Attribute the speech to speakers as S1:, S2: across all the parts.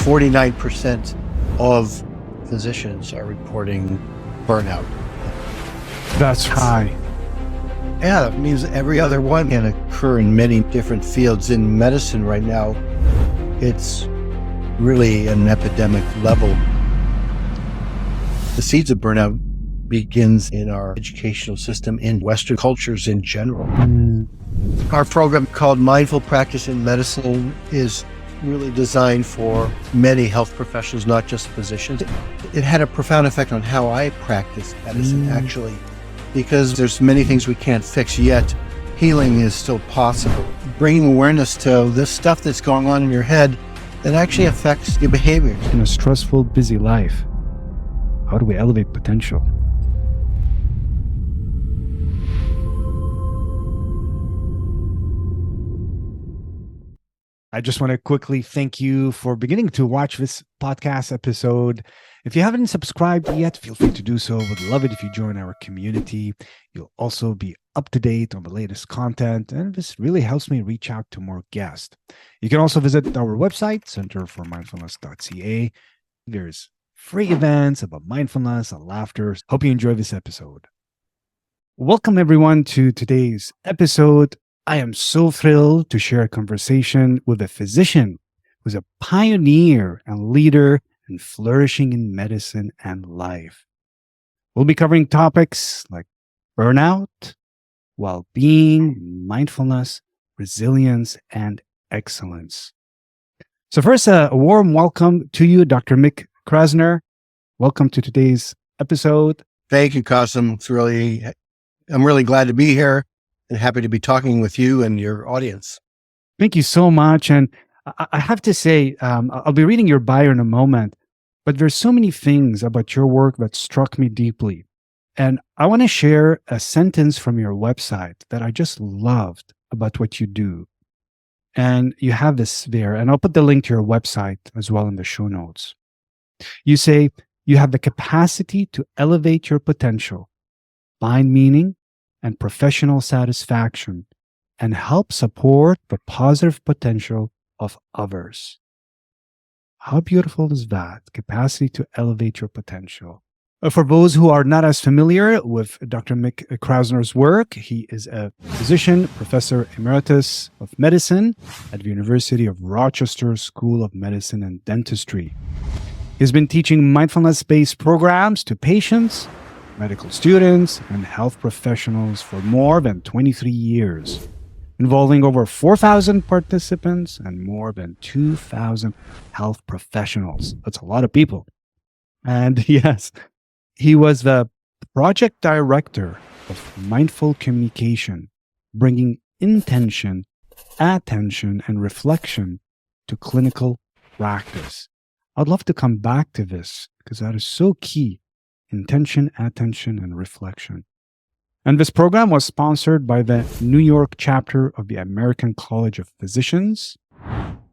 S1: 49% of physicians are reporting burnout.
S2: That's high.
S1: Yeah, that means every other one can occur in many different fields. In medicine right now, it's really an epidemic level. The seeds of burnout begins in our educational system, in Western cultures in general. Our program called Mindful Practice in Medicine is really designed for many health professionals, not just physicians. It had a profound effect on how I practice medicine, actually, because there's many things we can't fix yet. Healing is still possible. Bringing awareness to this stuff that's going on in your head that actually affects your behavior.
S2: In a stressful, busy life, how do we elevate potential? I just want to quickly thank you for beginning to watch this podcast episode. If you haven't subscribed yet, feel free to do so. Would love it if you join our community. You'll also be up to date on the latest content, and this really helps me reach out to more guests. You can also visit our website, centerformindfulness.ca. There's free events about mindfulness and laughter. Hope you enjoy this episode. Welcome everyone to today's episode. I am so thrilled to share a conversation with a physician who's a pioneer and leader in flourishing in medicine and life. We'll be covering topics like burnout, well-being, mindfulness, resilience, and excellence. So first, a warm welcome to you, Dr. Mick Krasner. Welcome to today's episode.
S1: Thank you, Kasim. I'm really glad to be here and happy to be talking with you and your audience.
S2: Thank you so much. And I have to say, I'll be reading your bio in a moment, but there's so many things about your work that struck me deeply. And I want to share a sentence from your website that I just loved about what you do. And you have this there, and I'll put the link to your website as well in the show notes. You say, you have the capacity to elevate your potential, find meaning and professional satisfaction, and help support the positive potential of others. How beautiful is that? Capacity to elevate your potential. For those who are not as familiar with Dr. Mick Krasner's work, he is a physician, professor emeritus of medicine at the University of Rochester School of Medicine and Dentistry. He's been teaching mindfulness-based programs to patients, medical students, and health professionals for more than 23 years, involving over 4,000 participants and more than 2,000 health professionals. That's a lot of people. And yes, he was the project director of Mindful Communication, bringing intention, attention, and reflection to clinical practice. I'd love to come back to this because that is so key. Intention, attention, and reflection. And this program was sponsored by the New York chapter of the American College of Physicians,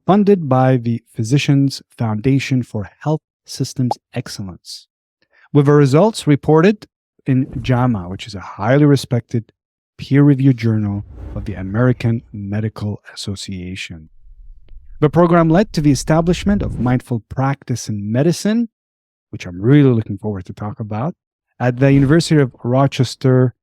S2: funded by the Physicians Foundation for Health Systems Excellence, with the results reported in JAMA, which is a highly respected peer-reviewed journal of the American Medical Association. The program led to the establishment of mindful practice in medicine, which I'm really looking forward to talk about, at the University of Rochester,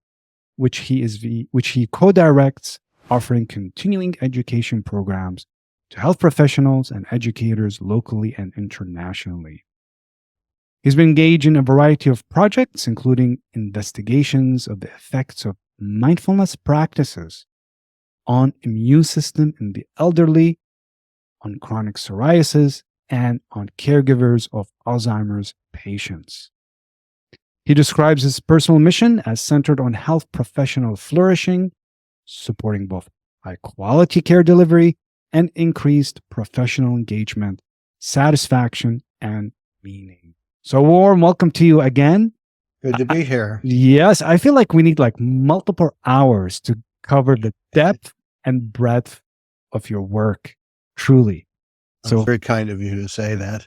S2: which he co-directs, offering continuing education programs to health professionals and educators locally and internationally. He's been engaged in a variety of projects, including investigations of the effects of mindfulness practices on immune system in the elderly, on chronic psoriasis, and on caregivers of Alzheimer's patients. He describes his personal mission as centered on health professional flourishing, supporting both high-quality care delivery and increased professional engagement, satisfaction, and meaning. So, warm welcome to you again.
S1: Good to be here.
S2: Yes, I feel like we need multiple hours to cover the depth and breadth of your work, truly.
S1: So very kind of you to say that.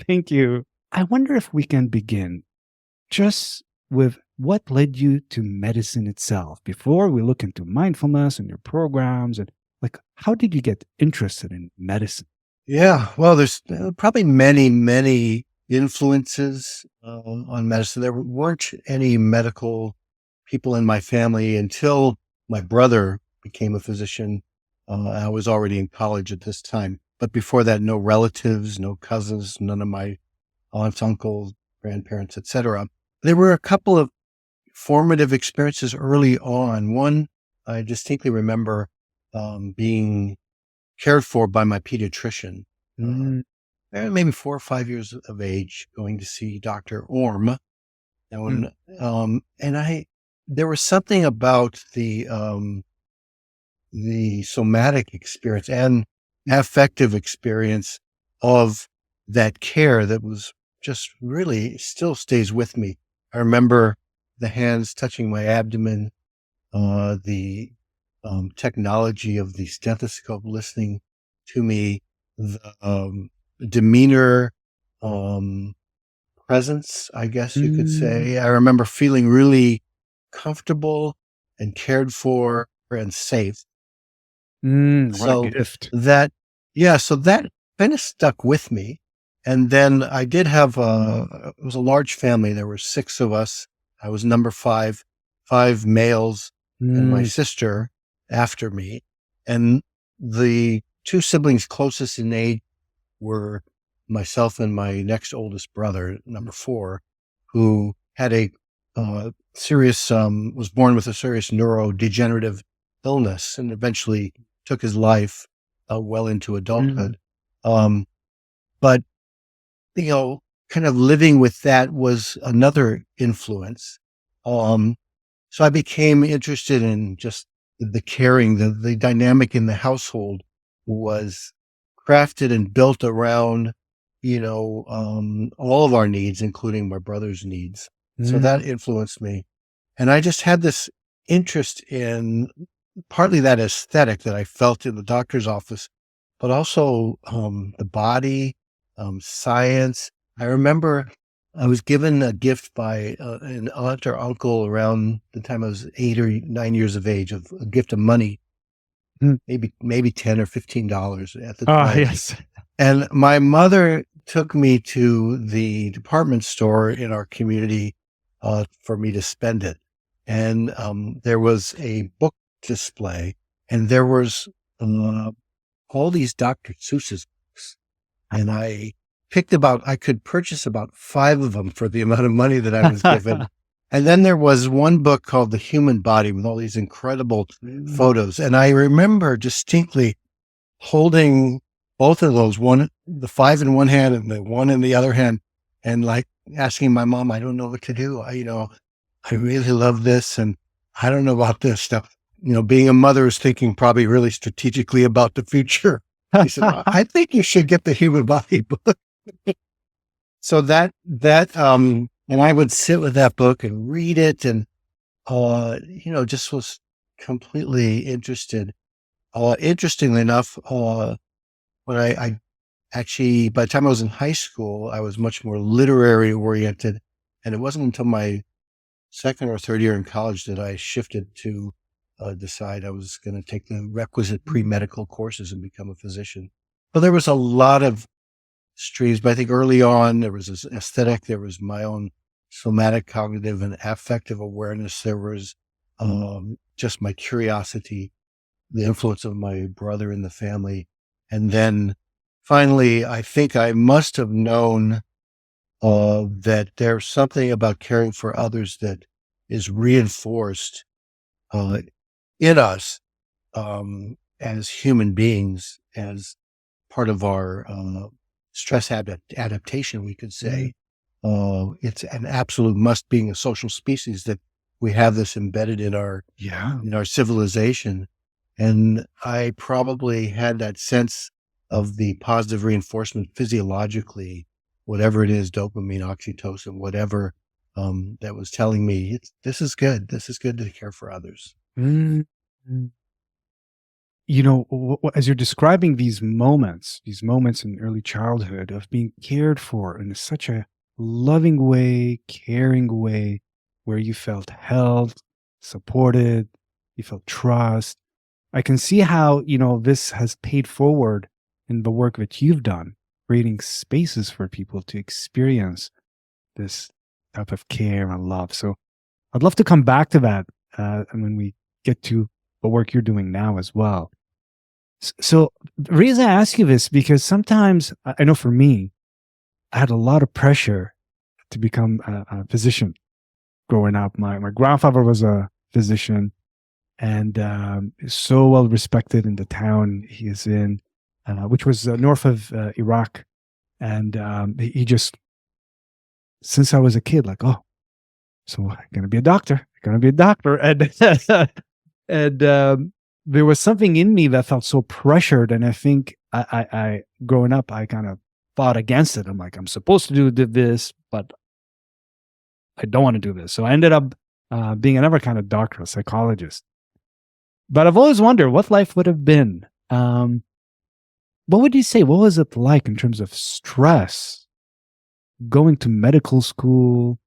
S2: Thank you. I wonder if we can begin just with what led you to medicine itself before we look into mindfulness and your programs, and how did you get interested in medicine?
S1: Yeah. Well, there's probably many, many influences on medicine. There weren't any medical people in my family until my brother became a physician. I was already in college at this time. But before that, no relatives, no cousins, none of my aunts, uncles, grandparents, etc. There were a couple of formative experiences early on. One, I distinctly remember being cared for by my pediatrician. Uh,
S2: Mm,
S1: Maybe 4 or 5 years of age, going to see Dr. Orm.
S2: mm,
S1: And there was something about the somatic experience and affective experience of that care that was just really still stays with me. I remember the hands touching my abdomen, the technology of the stethoscope listening to me, the demeanor, um, presence, I guess you could
S2: mm,
S1: say. I remember feeling really comfortable and cared for and safe.
S2: what a
S1: So
S2: gift.
S1: that, yeah, so that kind of stuck with me. And then I did have it was a large family. There were six of us. I was number five, five males and my
S2: Mm,
S1: sister after me. And the two siblings closest in age were myself and my next oldest brother, number four, who had a serious, was born with a serious neurodegenerative illness and eventually took his life well into
S2: mm,
S1: adulthood. Um, but, you know, kind of living with that was another influence. Um, so I became interested in just the caring, the dynamic in the household was crafted and built around, all of our needs, including my brother's needs. So
S2: mm,
S1: that influenced me. And I just had this interest in partly that aesthetic that I felt in the doctor's office, but also the body, science. I remember I was given a gift by an aunt or uncle around the time I was 8 or 9 years of age, of a gift of money,
S2: mm.
S1: maybe $10 or $15 at the
S2: Ah,
S1: time.
S2: yes.
S1: And my mother took me to the department store in our community for me to spend it. And there was a book display, and there was uh, all these Dr. Seuss's books. And I could purchase about five of them for the amount of money that I was given. And then there was one book called The Human Body with all these incredible
S2: Mm.
S1: photos. And I remember distinctly holding both of those, the five in one hand and the one in the other hand, and like asking my mom, I don't know what to do. I really love this, and I don't know about this stuff. Being a mother is thinking probably really strategically about the future. She said, I think you should get the human body book. So and I would sit with that book and read it and, just was completely interested. Interestingly enough, when I actually, by the time I was in high school, I was much more literary oriented. And it wasn't until my second or third year in college that I shifted to decide I was going to take the requisite pre-medical courses and become a physician. But there was a lot of streams, but I think early on there was this aesthetic, there was my own somatic, cognitive, and affective awareness. There was just my curiosity, the influence of my brother in the family. And then finally, I think I must have known that there's something about caring for others that is reinforced uh, in us as human beings, as part of our stress adaptation, we could
S2: Mm.
S1: say. It's an absolute must, being a social species, that we have this embedded in our
S2: Yeah.
S1: civilization. And I probably had that sense of the positive reinforcement physiologically, whatever it is, dopamine, oxytocin, whatever, that was telling me this is good. This is good to care for others.
S2: Mm. Mm. As you're describing these moments in early childhood of being cared for in such a loving way, caring way, where you felt held, supported, you felt trust. I can see how, this has paid forward in the work that you've done, creating spaces for people to experience this type of care and love. So I'd love to come back to that when we get to the work you're doing now as well. So the reason I ask you this, because sometimes I know for me, I had a lot of pressure to become a physician growing up. My grandfather was a physician and is so well respected in the town he is in, which was north of Iraq. And he just, since I was a kid, like, oh, so I'm going to be a doctor, And, and there was something in me that felt so pressured. And I think I growing up, I kind of fought against it. I'm like, I'm supposed to do this, but I don't want to do this. So I ended up being another kind of doctor, a psychologist. But I've always wondered what life would have been. What would you say? What was it like in terms of stress, going to medical school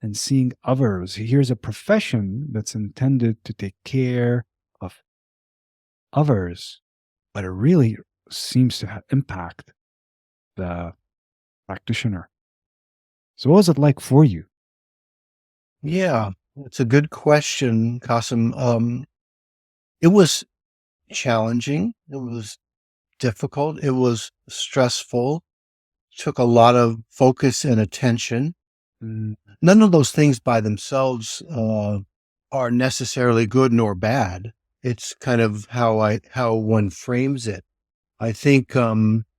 S2: and seeing others? Here's a profession that's intended to take care of others, but it really seems to impact the practitioner. So what was it like for you?
S1: Yeah, it's a good question, Kasim. It was challenging. It was difficult. It was stressful. Took a lot of focus and attention. None of those things by themselves are necessarily good nor bad. It's kind of how one frames it. I think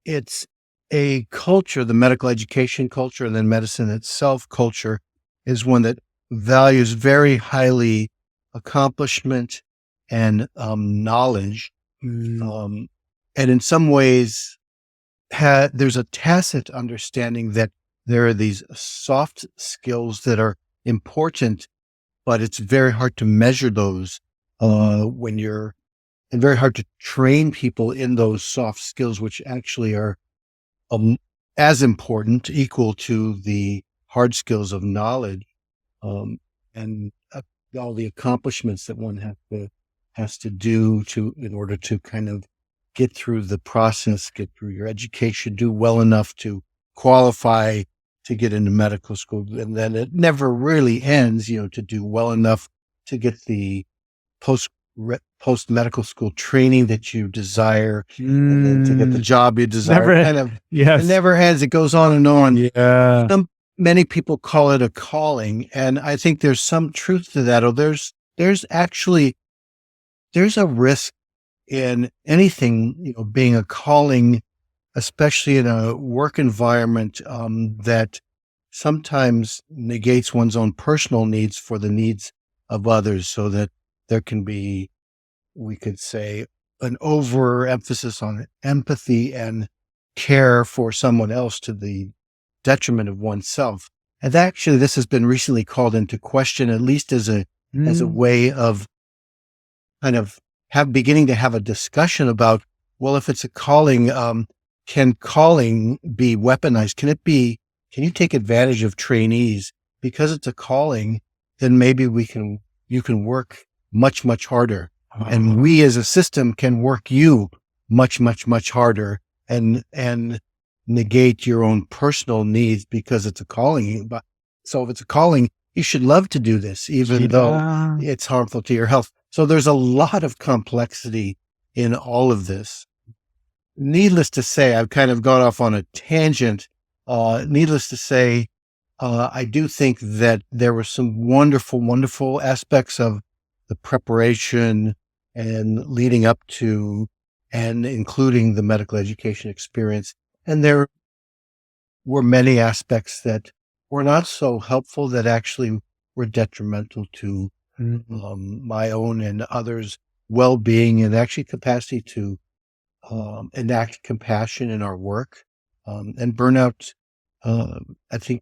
S1: it's a culture, the medical education culture, and then medicine itself culture is one that values very highly accomplishment and knowledge. And in some ways, there's a tacit understanding that there are these soft skills that are important, but it's very hard to measure those and very hard to train people in those soft skills, which actually are as important, equal to the hard skills of knowledge and all the accomplishments that one has to do in order to kind of get through the process, get through your education, do well enough to qualify to get into medical school. And then it never really ends, to do well enough to get the post medical school training that you desire, and then to get the job you desire.
S2: Yes.
S1: It never ends. It goes on and on.
S2: Yeah.
S1: Many people call it a calling, and I think there's some truth to that. Or there's a risk in anything, being a calling, especially in a work environment that sometimes negates one's own personal needs for the needs of others, so that there can be, we could say, an overemphasis on empathy and care for someone else to the detriment of oneself. And actually, this has been recently called into question, at least as a way of kind of beginning to have a discussion about, well, if it's a calling, can calling be weaponized? Can you take advantage of trainees because it's a calling? Then maybe you can work much, much harder. And we as a system can work you much, much, much harder and negate your own personal needs because it's a calling. But so if it's a calling, you should love to do this, even though it's harmful to your health. So there's a lot of complexity in all of this. Needless to say, I've kind of gone off on a tangent. Needless to say, I do think that there were some wonderful, wonderful aspects of the preparation and leading up to and including the medical education experience. And there were many aspects that were not so helpful, that actually were detrimental to my own and others' well-being and actually capacity to enact compassion in our work. And burnout, I think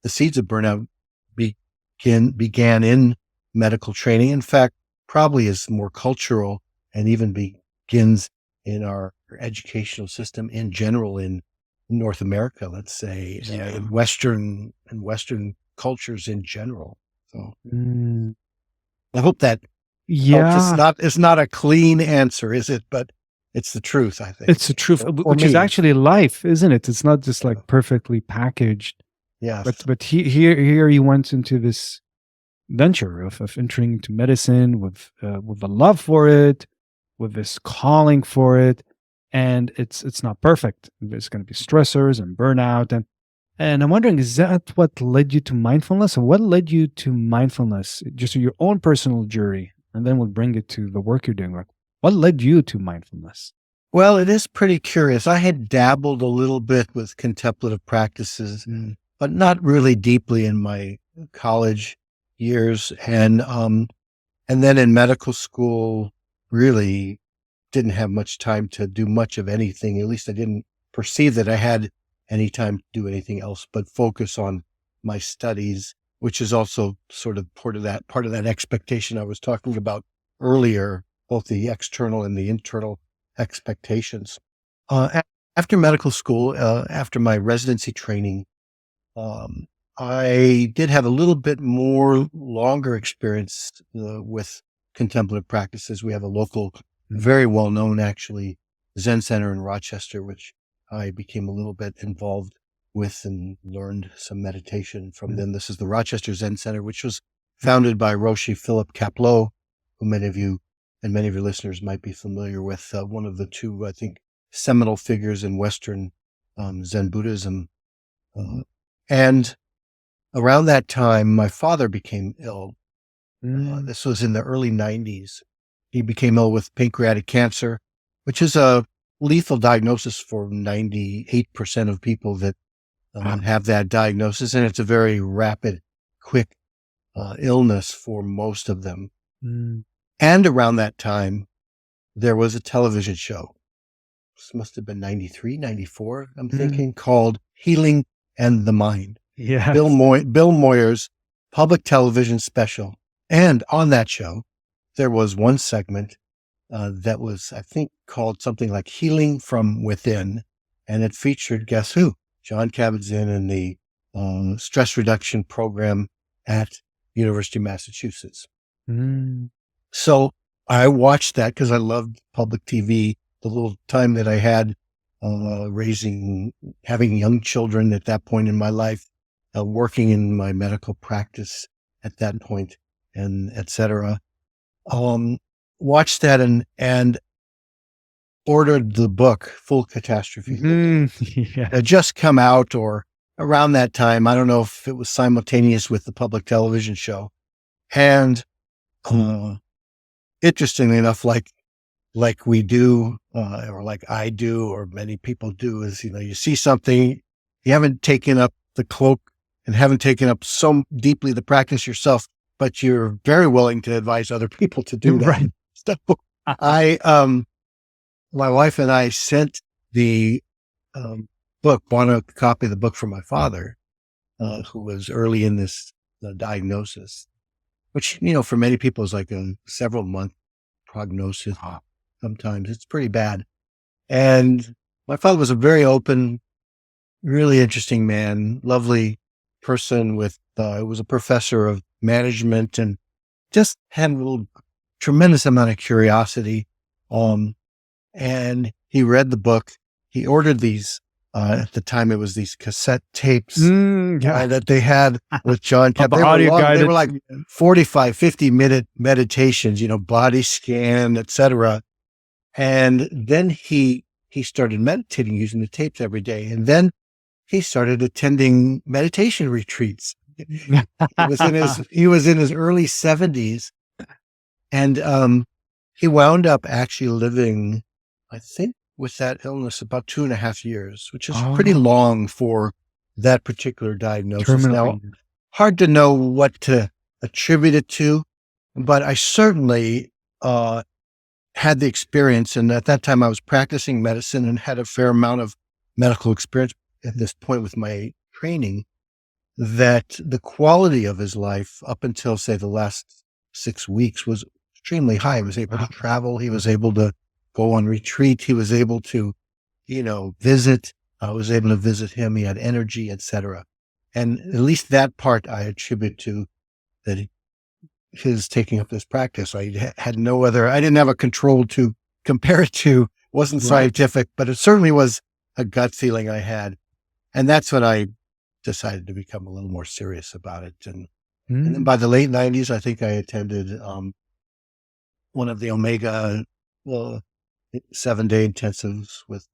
S1: the seeds of burnout began in medical training. In fact, probably is more cultural and even begins in our educational system in general in North America, let's say, in Western cultures in general. So I hope that helps. It's not a clean answer, is it? But It's the truth, I think.
S2: It's the truth,
S1: For
S2: which is
S1: me.
S2: actually life, isn't it? It's not just like perfectly packaged.
S1: Yes.
S2: But here he went into this venture of entering into medicine with a love for it, with this calling for it, and it's not perfect. There's going to be stressors and burnout, and I'm wondering, is that what led you to mindfulness, or what led you to mindfulness? Just your own personal journey, and then we'll bring it to the work you're doing. What led you to mindfulness?
S1: Well, it is pretty curious. I had dabbled a little bit with contemplative practices, but not really deeply in my college years. And then in medical school, really didn't have much time to do much of anything. At least I didn't perceive that I had any time to do anything else but focus on my studies, which is also sort of part of that expectation I was talking about earlier, both the external and the internal expectations. After medical school, after my residency training, I did have a little bit more longer experience with contemplative practices. We have a local, very well known actually, Zen center in Rochester, which I became a little bit involved with and learned some meditation from them. This is the Rochester Zen Center, which was founded by Roshi Philip Kapleau, who many of you and many of your listeners might be familiar with, one of the two, I think, seminal figures in Western Zen Buddhism. And around that time, my father became ill. This was in the early 90s. He became ill with pancreatic cancer, which is a lethal diagnosis for 98% of people that have that diagnosis. And it's a very rapid, quick illness for most of them. And around that time, there was a television show. This must have been 93, 94, I'm thinking, called Healing and the Mind.
S2: Yeah.
S1: Bill Moyer's public television special. And on that show, there was one segment that was, I think, called something like Healing from Within. And it featured, guess who? John Kabat-Zinn and the stress reduction program at University of Massachusetts. So I watched that because I loved public TV, the little time that I had having young children at that point in my life, working in my medical practice at that point, and et cetera. Watched that and ordered the book, Full Catastrophe.
S2: Yeah.
S1: It had just come out, or around that time. I don't know if it was simultaneous with the public television show. And interestingly enough, like we do, or like I do, or many people do, is, you see something, you haven't taken up the cloak and haven't taken up so deeply the practice yourself, but you're very willing to advise other people to do that.
S2: Right.
S1: So my wife and I sent the book, bought a copy of the book from my father, who was early in this diagnosis, which, for many people is like a several month prognosis. Sometimes it's pretty bad. And my father was a very open, really interesting man, lovely person was a professor of management and just had a tremendous amount of curiosity. And he read the book. He ordered these, at the time it was these cassette tapes that they had with John Kabat. They were like 45, 50-minute meditations, body scan, etc. And then he started meditating using the tapes every day. And then he started attending meditation retreats. He was in his early 70s. And he wound up actually living, I think, with that illness about 2.5 years, which is pretty long for that particular diagnosis. Now, hard to know what to attribute it to, but I certainly had the experience. And at that time I was practicing medicine and had a fair amount of medical experience at this point with my training, that the quality of his life up until, say, the last 6 weeks was extremely high. He was able to travel. He was able to go on retreat. He was able to, visit. I was able to visit him. He had energy, etc. And at least that part I attribute to that his taking up this practice. I didn't have a control to compare it to wasn't
S2: Right.
S1: scientific, but it certainly was a gut feeling I had. And that's when I decided to become a little more serious about it. And then
S2: Mm.
S1: by the late 90s, I think I attended one of the Omega uh, 7-day intensives with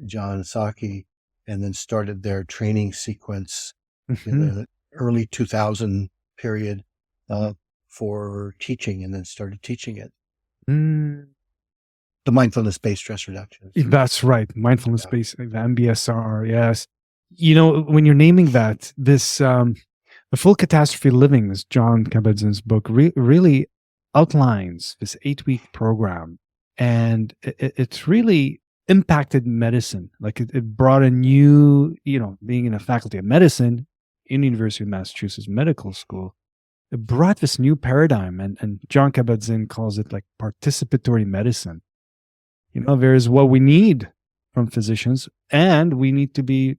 S1: John Saki, and then started their training sequence in
S2: Mhm.
S1: the early 2000 period for teaching, and then started teaching it.
S2: Mm.
S1: The mindfulness-based stress reduction.
S2: That's right. Mindfulness
S1: Yeah.
S2: based, the MBSR. Yes. You know, when you're naming that, the Full Catastrophe Living, this John Kabat-Zinn's book, really outlines this 8-week program, and it's really impacted medicine. Like it brought a new, being in a faculty of medicine in the University of Massachusetts Medical School, it brought this new paradigm, and John Kabat-Zinn calls it like participatory medicine. There's what we need from physicians, and we need to be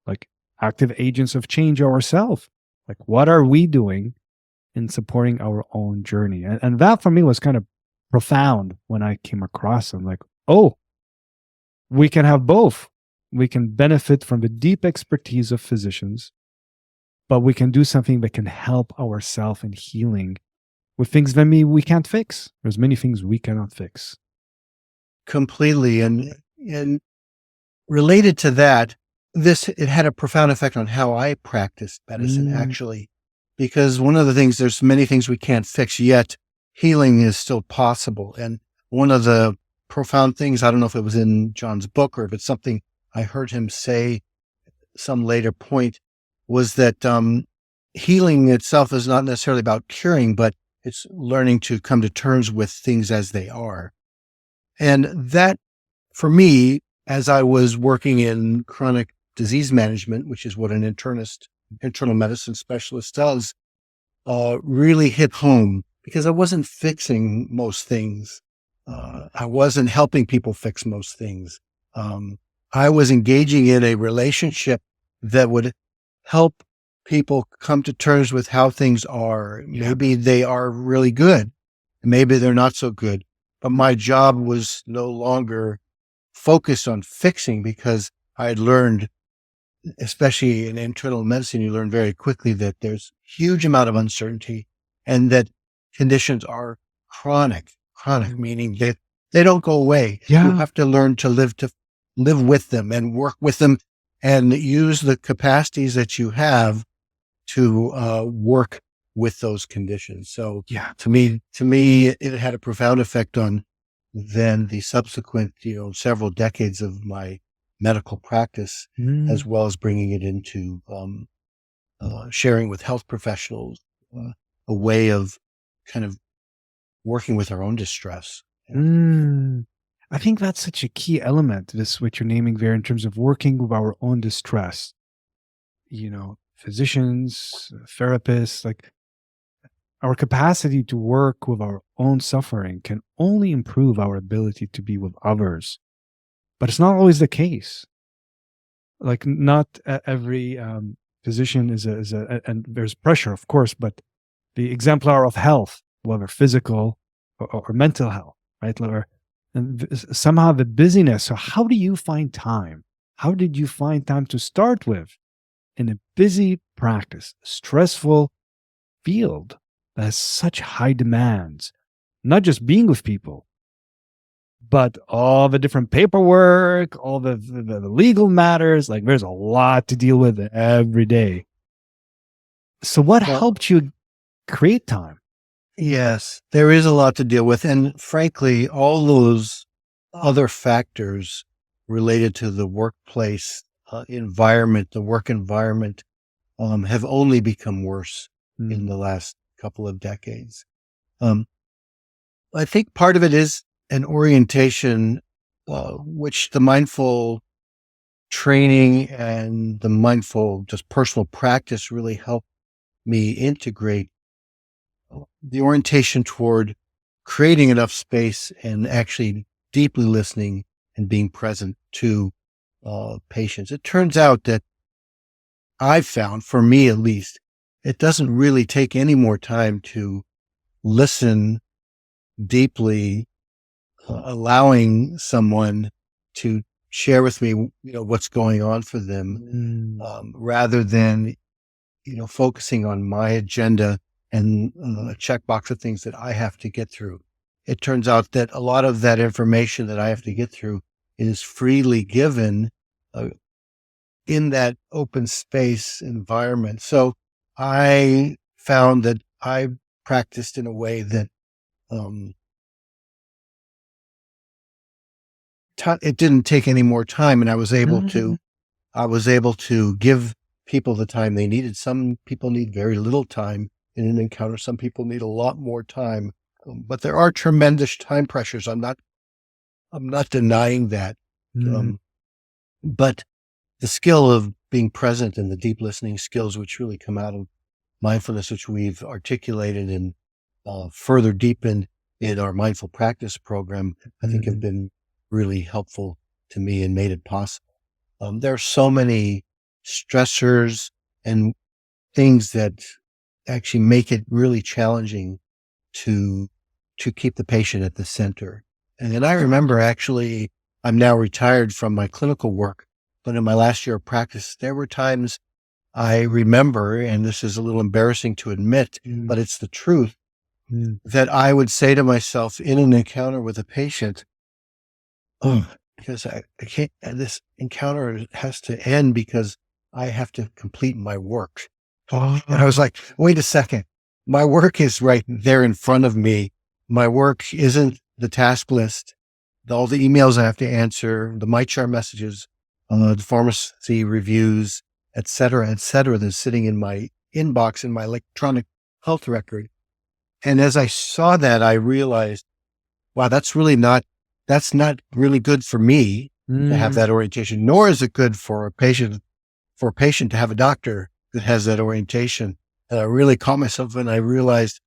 S2: like active agents of change ourselves. Like, what are we doing in supporting our own journey? And that for me was kind of profound when I came across them. Like, oh, we can have both. We can benefit from the deep expertise of physicians, but we can do something that can help ourselves in healing with things that we can't fix. There's many things we cannot fix.
S1: Completely. And related to that, it had a profound effect on how I practiced medicine, actually, because one of the things, there's many things we can't fix, yet healing is still possible. And one of the profound things, I don't know if it was in John's book or if it's something I heard him say some later point, was that healing itself is not necessarily about curing, but it's learning to come to terms with things as they are. And that, for me, as I was working in chronic disease management, which is what an internist, internal medicine specialist does, really hit home, because I wasn't fixing most things. I wasn't helping people fix most things. I was engaging in a relationship that would help people come to terms with how things are.
S2: Yeah.
S1: Maybe they are really good. Maybe they're not so good. But my job was no longer focused on fixing, because I had learned, especially in internal medicine, you learn very quickly that there's huge amount of uncertainty, and that conditions are chronic, meaning that they don't go away.
S2: Yeah.
S1: You have to learn to live with them and work with them and use the capacities that you have to work with those conditions. So
S2: Yeah.
S1: to me, it had a profound effect on then the subsequent, several decades of my medical practice, as well as bringing it into sharing with health professionals, a way of kind of working with our own distress.
S2: I think that's such a key element, this what you're naming there, in terms of working with our own distress. Physicians, therapists, like our capacity to work with our own suffering can only improve our ability to be with others. But it's not always the case. Like, not every physician is and there's pressure, of course, but the exemplar of health, whether physical or mental health, right? And somehow the busyness. So how do you find time? How did you find time to start with in a busy practice, stressful field that has such high demands, not just being with people, but all the different paperwork, all the legal matters? Like, there's a lot to deal with every day. So what helped you create time?
S1: Yes, there is a lot to deal with. And frankly, all those other factors related to the workplace environment, the work environment, have only become worse in the last couple of decades. I think part of it is an orientation, which the mindful training and the mindful just personal practice really helped me integrate, the orientation toward creating enough space and actually deeply listening and being present to patients. It turns out that I've found, for me at least, it doesn't really take any more time to listen deeply allowing someone to share with me, what's going on for them, rather than, focusing on my agenda and a checkbox of things that I have to get through. It turns out that a lot of that information that I have to get through is freely given in that open space environment. So I found that I practiced in a way that it didn't take any more time, and I was able to give people the time they needed. Some people need very little time in an encounter. Some people need a lot more time, but there are tremendous time pressures. I'm not denying that. But the skill of being present and the deep listening skills, which really come out of mindfulness, which we've articulated and further deepened in our mindful practice program, I think have been really helpful to me and made it possible. There are so many stressors and things that actually make it really challenging to keep the patient at the center. And then I remember, actually, I'm now retired from my clinical work, but in my last year of practice, there were times I remember, and this is a little embarrassing to admit, but it's the truth, that I would say to myself in an encounter with a patient, because I can't, this encounter has to end because I have to complete my work. And I was like, wait a second, my work is right there in front of me. My work isn't the task list, all the emails I have to answer, the MyChart messages, the pharmacy reviews, et cetera, that's sitting in my inbox in my electronic health record. And as I saw that, I realized, wow, that's not really good for me to have that orientation, nor is it good for a patient to have a doctor that has that orientation. And I really caught myself and I realized,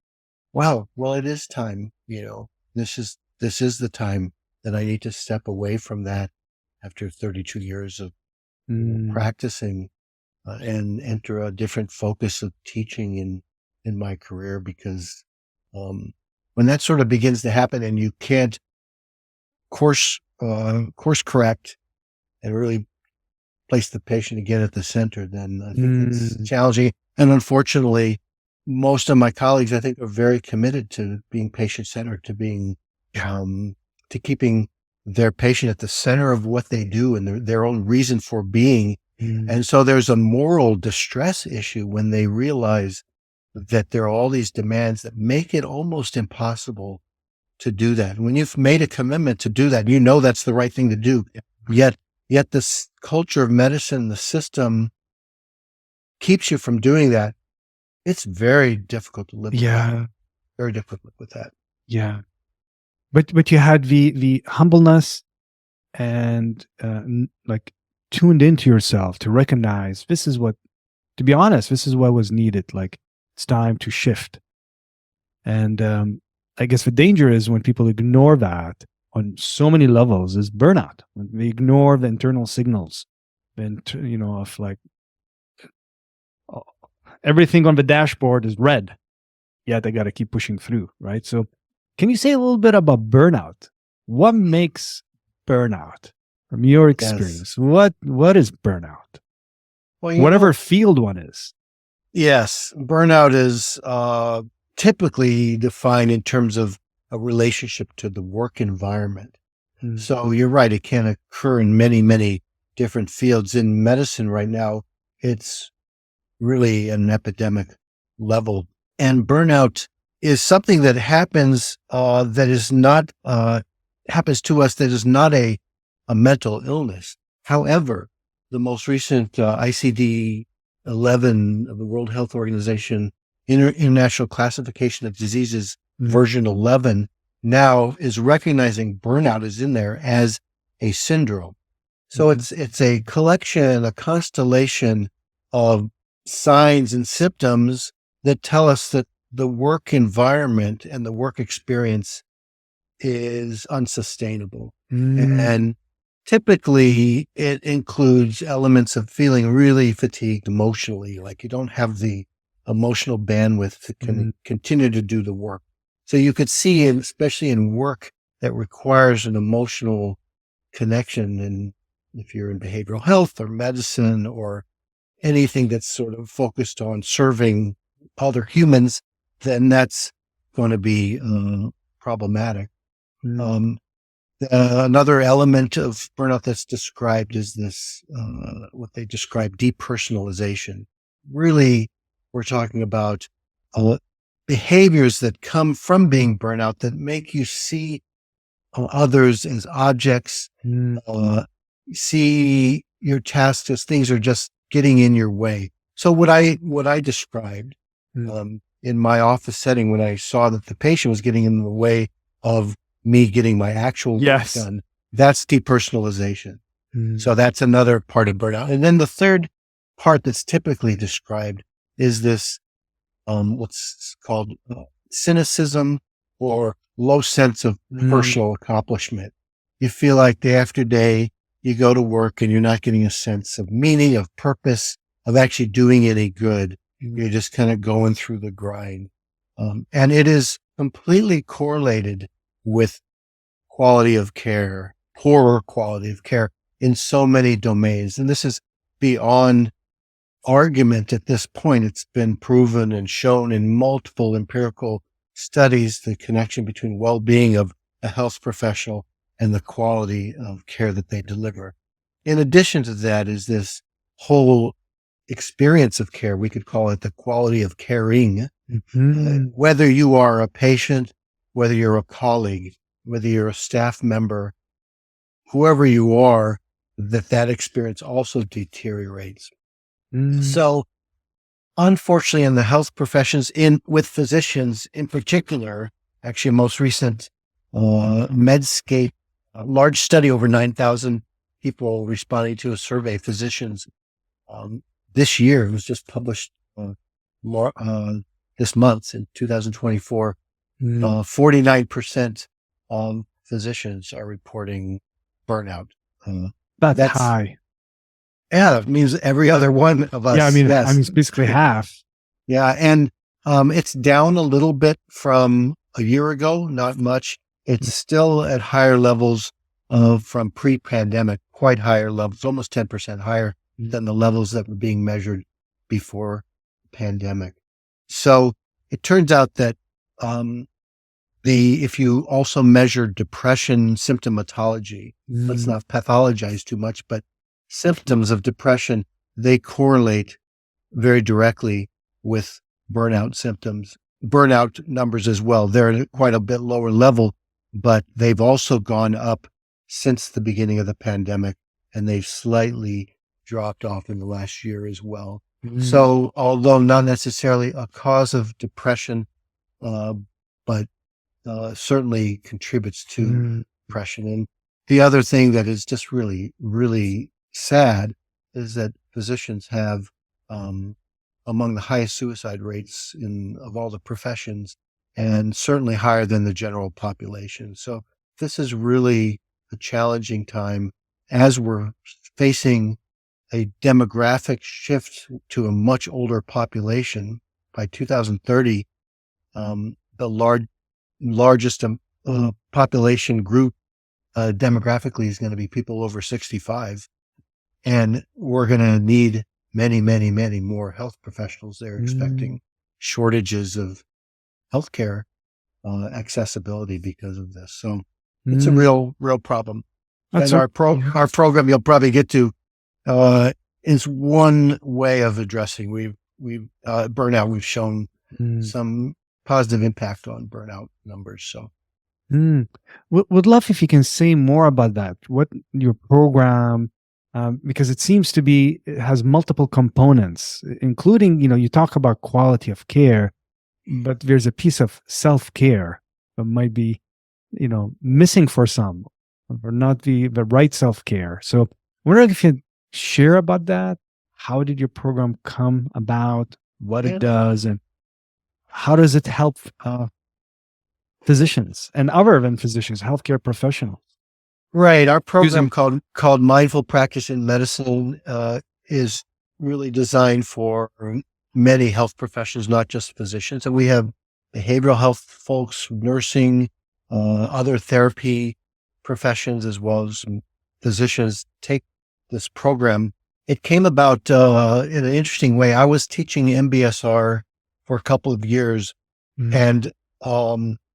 S1: wow, well, it is time, this is the time that I need to step away from that after 32 years of practicing and enter a different focus of teaching in my career, because when that sort of begins to happen and you can't course correct and really place the patient again at the center, then I think it's challenging. And unfortunately, most of my colleagues, I think, are very committed to being patient-centered, to being, to keeping their patient at the center of what they do and their own reason for being. And so there's a moral distress issue when they realize that there are all these demands that make it almost impossible to do that. When you've made a commitment to do that, that's the right thing to do. Yet this culture of medicine, the system, keeps you from doing that. It's very difficult to live with that. Very difficult with that.
S2: Yeah. But you had the humbleness and like tuned into yourself to recognize to be honest, this is what was needed. Like, it's time to shift. And I guess the danger is when people ignore that on so many levels is burnout. When they ignore the internal signals, of like everything on the dashboard is red. Yeah, they got to keep pushing through, right? So can you say a little bit about burnout? What makes burnout from your experience? Yes. What is burnout? Well, whatever field one is.
S1: Yes. Burnout is typically defined in terms of a relationship to the work environment. So you're right. It can occur in many, many different fields. In medicine right now, it's really an epidemic level. And burnout is something that happens happens to us that is not a mental illness. However, the most recent ICD-11 of the World Health Organization International Classification of Diseases, version 11, now is recognizing burnout is in there as a syndrome. So it's a collection, a constellation of signs and symptoms that tell us that the work environment and the work experience is unsustainable. And typically it includes elements of feeling really fatigued emotionally, like you don't have the emotional bandwidth to continue to do the work. So you could see, especially in work, that requires an emotional connection. And if you're in behavioral health or medicine or anything that's sort of focused on serving other humans, then that's going to be problematic. Another element of burnout that's described is this, what they describe depersonalization. Really, we're talking about behaviors that come from being burnout that make you see others as objects, see your tasks as things are just getting in your way. So what I described in my office setting, when I saw that the patient was getting in the way of me getting my actual work done, that's depersonalization. So that's another part of burnout. And then the third part that's typically described is this, what's called cynicism or low sense of personal accomplishment. You feel like day after day, you go to work and you're not getting a sense of meaning, of purpose, of actually doing any good. You're just kind of going through the grind. And it is completely correlated with quality of care, poorer quality of care in so many domains. And this is beyond argument at this point. It's been proven and shown in multiple empirical studies, the connection between well-being of a health professional and the quality of care that they deliver. In addition to that is this whole experience of care. We could call it the quality of caring. Whether you are a patient, whether you're a colleague, whether you're a staff member, whoever you are, that experience also deteriorates. So unfortunately, in the health professions, with physicians in particular, actually a most recent Medscape, a large study, over 9,000 people responding to a survey, physicians, this year, it was just published this month in 2024, 49% of physicians are reporting burnout.
S2: That's high.
S1: Yeah, that means every other one of us.
S2: Yeah, I mean,
S1: yes.
S2: it's basically half.
S1: Yeah, and it's down a little bit from a year ago, not much. It's still at higher levels from pre-pandemic, quite higher levels, almost 10% higher than the levels that were being measured before the pandemic. So it turns out that if you also measure depression symptomatology, let's not pathologize too much, but symptoms of depression, they correlate very directly with burnout symptoms, burnout numbers as well. They're at quite a bit lower level, but they've also gone up since the beginning of the pandemic, and they've slightly dropped off in the last year as well. So although not necessarily a cause of depression, but certainly contributes to depression. And the other thing that is just really, really sad is that physicians have among the highest suicide rates of all the professions, and certainly higher than the general population. So this is really a challenging time as we're facing a demographic shift to a much older population. By 2030, the largest population group demographically is going to be people over 65. And we're going to need many, many, many more health professionals. They're expecting shortages of healthcare accessibility because of this. So it's a real problem. And our program you'll probably get to is one way of addressing. We've burnout. We've shown some positive impact on burnout numbers. So
S2: would love if you can say more about that. What your program, because it seems to be, it has multiple components, including, you talk about quality of care, but there's a piece of self-care that might be, missing for some, or not the right self-care. So I'm wondering if you share about that. How did your program come about, what it does, and how does it help physicians and other than physicians, healthcare professionals?
S1: Right. Our program called Mindful Practice in Medicine is really designed for many health professions, not just physicians. And we have behavioral health folks, nursing, other therapy professions as well as some physicians take this program. It came about in an interesting way. I was teaching MBSR for a couple of years, and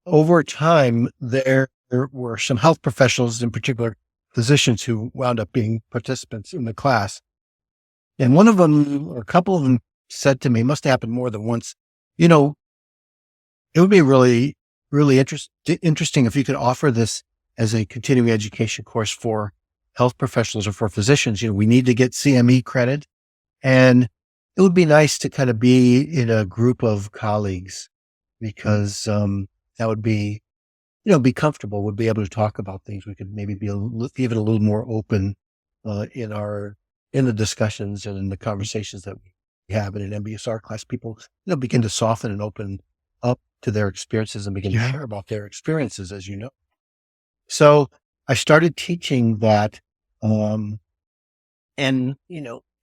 S1: over time, there were some health professionals, in particular physicians, who wound up being participants in the class. And one of them, or a couple of them, said to me, must have happened more than once, it would be really, really interesting if you could offer this as a continuing education course for health professionals or for physicians. We need to get CME credit, and it would be nice to kind of be in a group of colleagues, because that would be, be comfortable. We'd be able to talk about things. We could maybe be even a little more open in the discussions and in the conversations that we have in an MBSR class. People, begin to soften and open up to their experiences and begin to share about their experiences, as you know. So I started teaching that, and,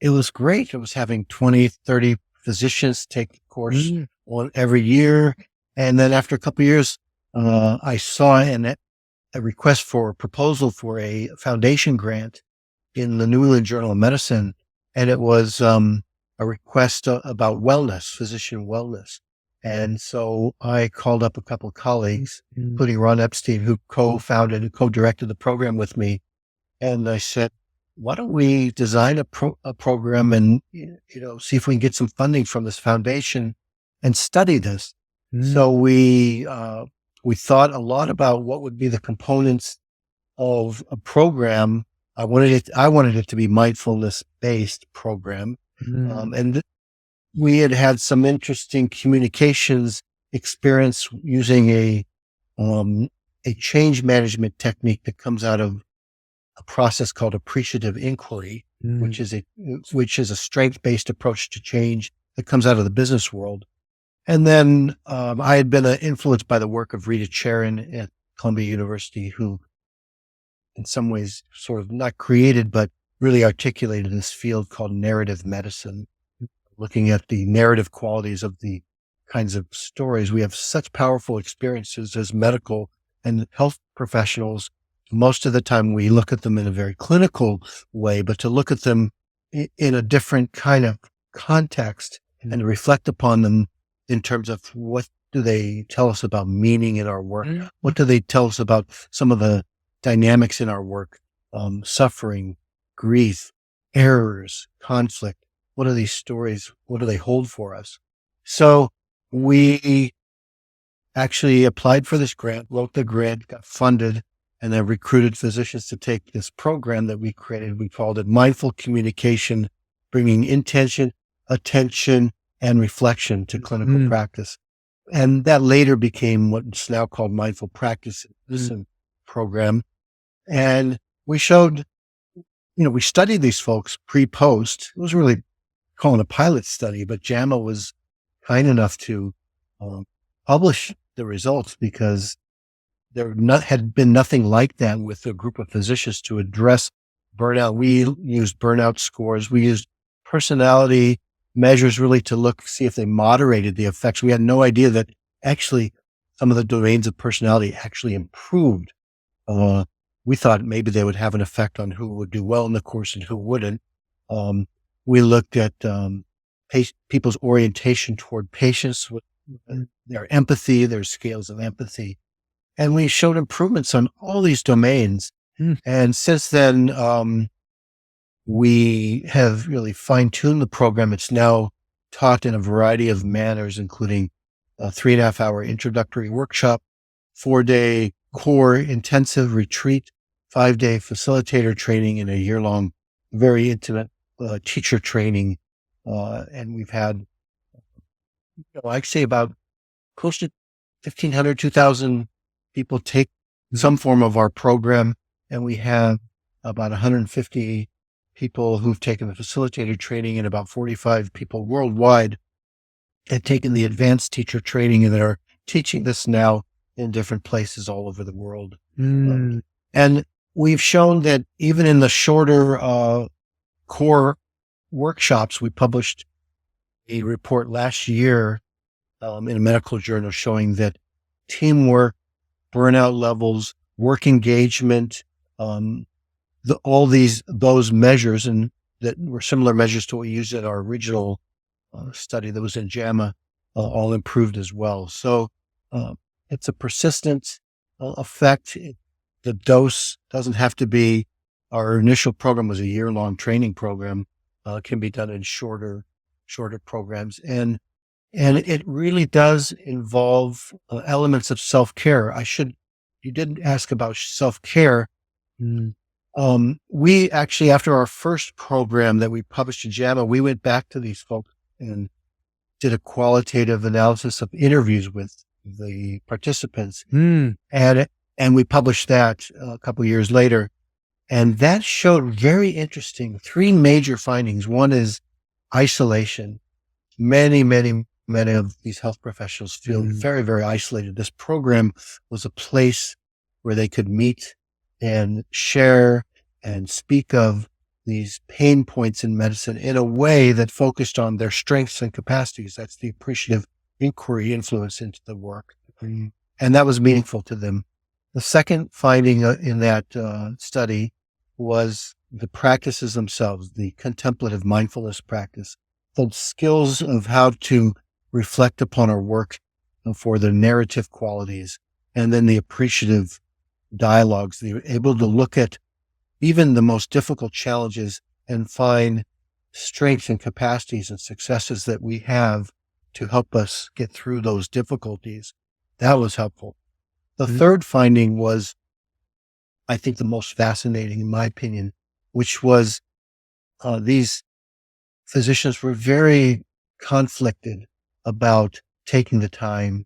S1: it was great. It was having 20, 30 physicians take the course every year. And then after a couple of years, I saw a request for a proposal for a foundation grant in the New England Journal of Medicine. And it was a request about wellness, physician wellness. And so I called up a couple of colleagues, including Ron Epstein, who co-founded and co-directed the program with me. And I said, why don't we design a program and, see if we can get some funding from this foundation and study this. So we thought a lot about what would be the components of a program. I wanted it to be mindfulness based program. And we had some interesting communications experience using a change management technique that comes out of a process called appreciative inquiry, which is a strength-based approach to change that comes out of the business world. And then I had been influenced by the work of Rita Charon at Columbia University, who in some ways sort of not created, but really articulated this field called narrative medicine, looking at the narrative qualities of the kinds of stories. We have such powerful experiences as medical and health professionals. Most of the time we look at them in a very clinical way, but to look at them in a different kind of context and reflect upon them in terms of what do they tell us about meaning in our work? What do they tell us about some of the dynamics in our work? Suffering, grief, errors, conflict. What are these stories? What do they hold for us? So we actually applied for this grant, wrote the grant, got funded, and then recruited physicians to take this program that we created. We called it Mindful Communication, bringing intention, attention, and reflection to clinical practice. And that later became what's now called Mindful Practice Medicine program. And we showed, we studied these folks pre-post. It was really calling a pilot study, but JAMA was kind enough to publish the results because there had been nothing like that with a group of physicians to address burnout. We used burnout scores. We used personality measures really to see if they moderated the effects. We had no idea that actually some of the domains of personality actually improved. We thought maybe they would have an effect on who would do well in the course and who wouldn't. We looked at people's orientation toward patients, their empathy, their scales of empathy. And we showed improvements on all these domains. And since then, we have really fine-tuned the program. It's now taught in a variety of manners, including a 3.5-hour introductory workshop, 4-day core intensive retreat, 5-day facilitator training, and a year-long, very intimate teacher training. And we've had, I'd say about close to 1,500, 2,000 people take some form of our program. And we have about 150 people who've taken the facilitator training and about 45 people worldwide had taken the advanced teacher training and are teaching this now in different places all over the world. And we've shown that even in the shorter core workshops, we published a report last year in a medical journal showing that teamwork burnout levels, work engagement, um, those measures, and that were similar measures to what we used in our original study that was in JAMA, all improved as well. So uh, it's a persistent effect. The dose doesn't have to be, our initial program was a year-long training program. It can be done in shorter programs. And it really does involve elements of self-care. You didn't ask about self-care.
S2: Mm.
S1: We actually, after our first program that we published in JAMA, we went back to these folks and did a qualitative analysis of interviews with the participants.
S2: Mm.
S1: And we published that a couple of years later. And that showed very interesting 3 major findings. One is isolation. Many of these health professionals feel very, very isolated. This program was a place where they could meet and share and speak of these pain points in medicine in a way that focused on their strengths and capacities. That's the appreciative inquiry influence into the work. And that was meaningful to them. The second finding in that study was the practices themselves, the contemplative mindfulness practice, the skills of how to reflect upon our work for the narrative qualities, and then the appreciative dialogues. They were able to look at even the most difficult challenges and find strengths and capacities and successes that we have to help us get through those difficulties. That was helpful. The third finding was, I think, the most fascinating in my opinion, which was these physicians were very conflicted about taking the time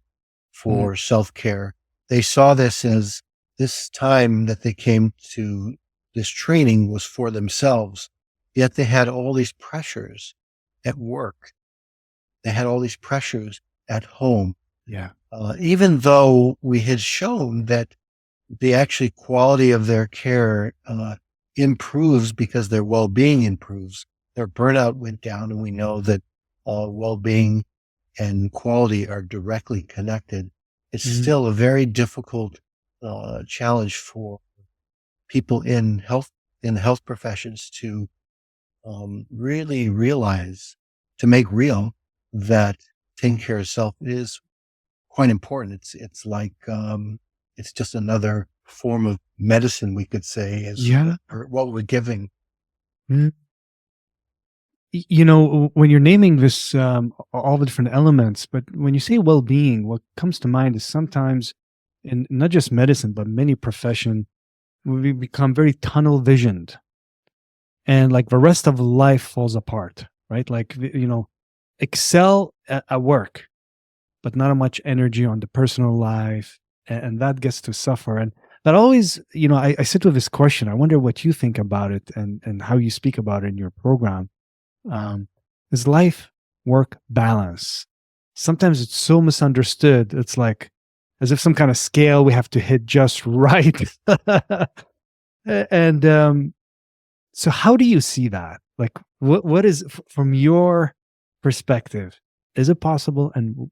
S1: for self-care. They saw this as this time that they came to this training was for themselves, yet they had all these pressures at work. They had all these pressures at home.
S2: Yeah.
S1: Even though we had shown that the actually quality of their care improves because their well-being improves, their burnout went down, and we know that well-being and quality are directly connected. It's still a very difficult challenge for people in the health professions to really realize, to make real that taking care of self is quite important. It's like it's just another form of medicine, we could say, or what we're giving.
S2: Mm. When you're naming this, all the different elements, but when you say well-being, what comes to mind is sometimes in not just medicine, but many profession, we become very tunnel visioned, and like the rest of life falls apart, right? Like, excel at work, but not much energy on the personal life, and that gets to suffer. And that always, I sit with this question. I wonder what you think about it and how you speak about it in your program. Is life work balance? Sometimes it's so misunderstood. It's like as if some kind of scale we have to hit just right. And so how do you see that? Like, what is, from your perspective, is it possible? And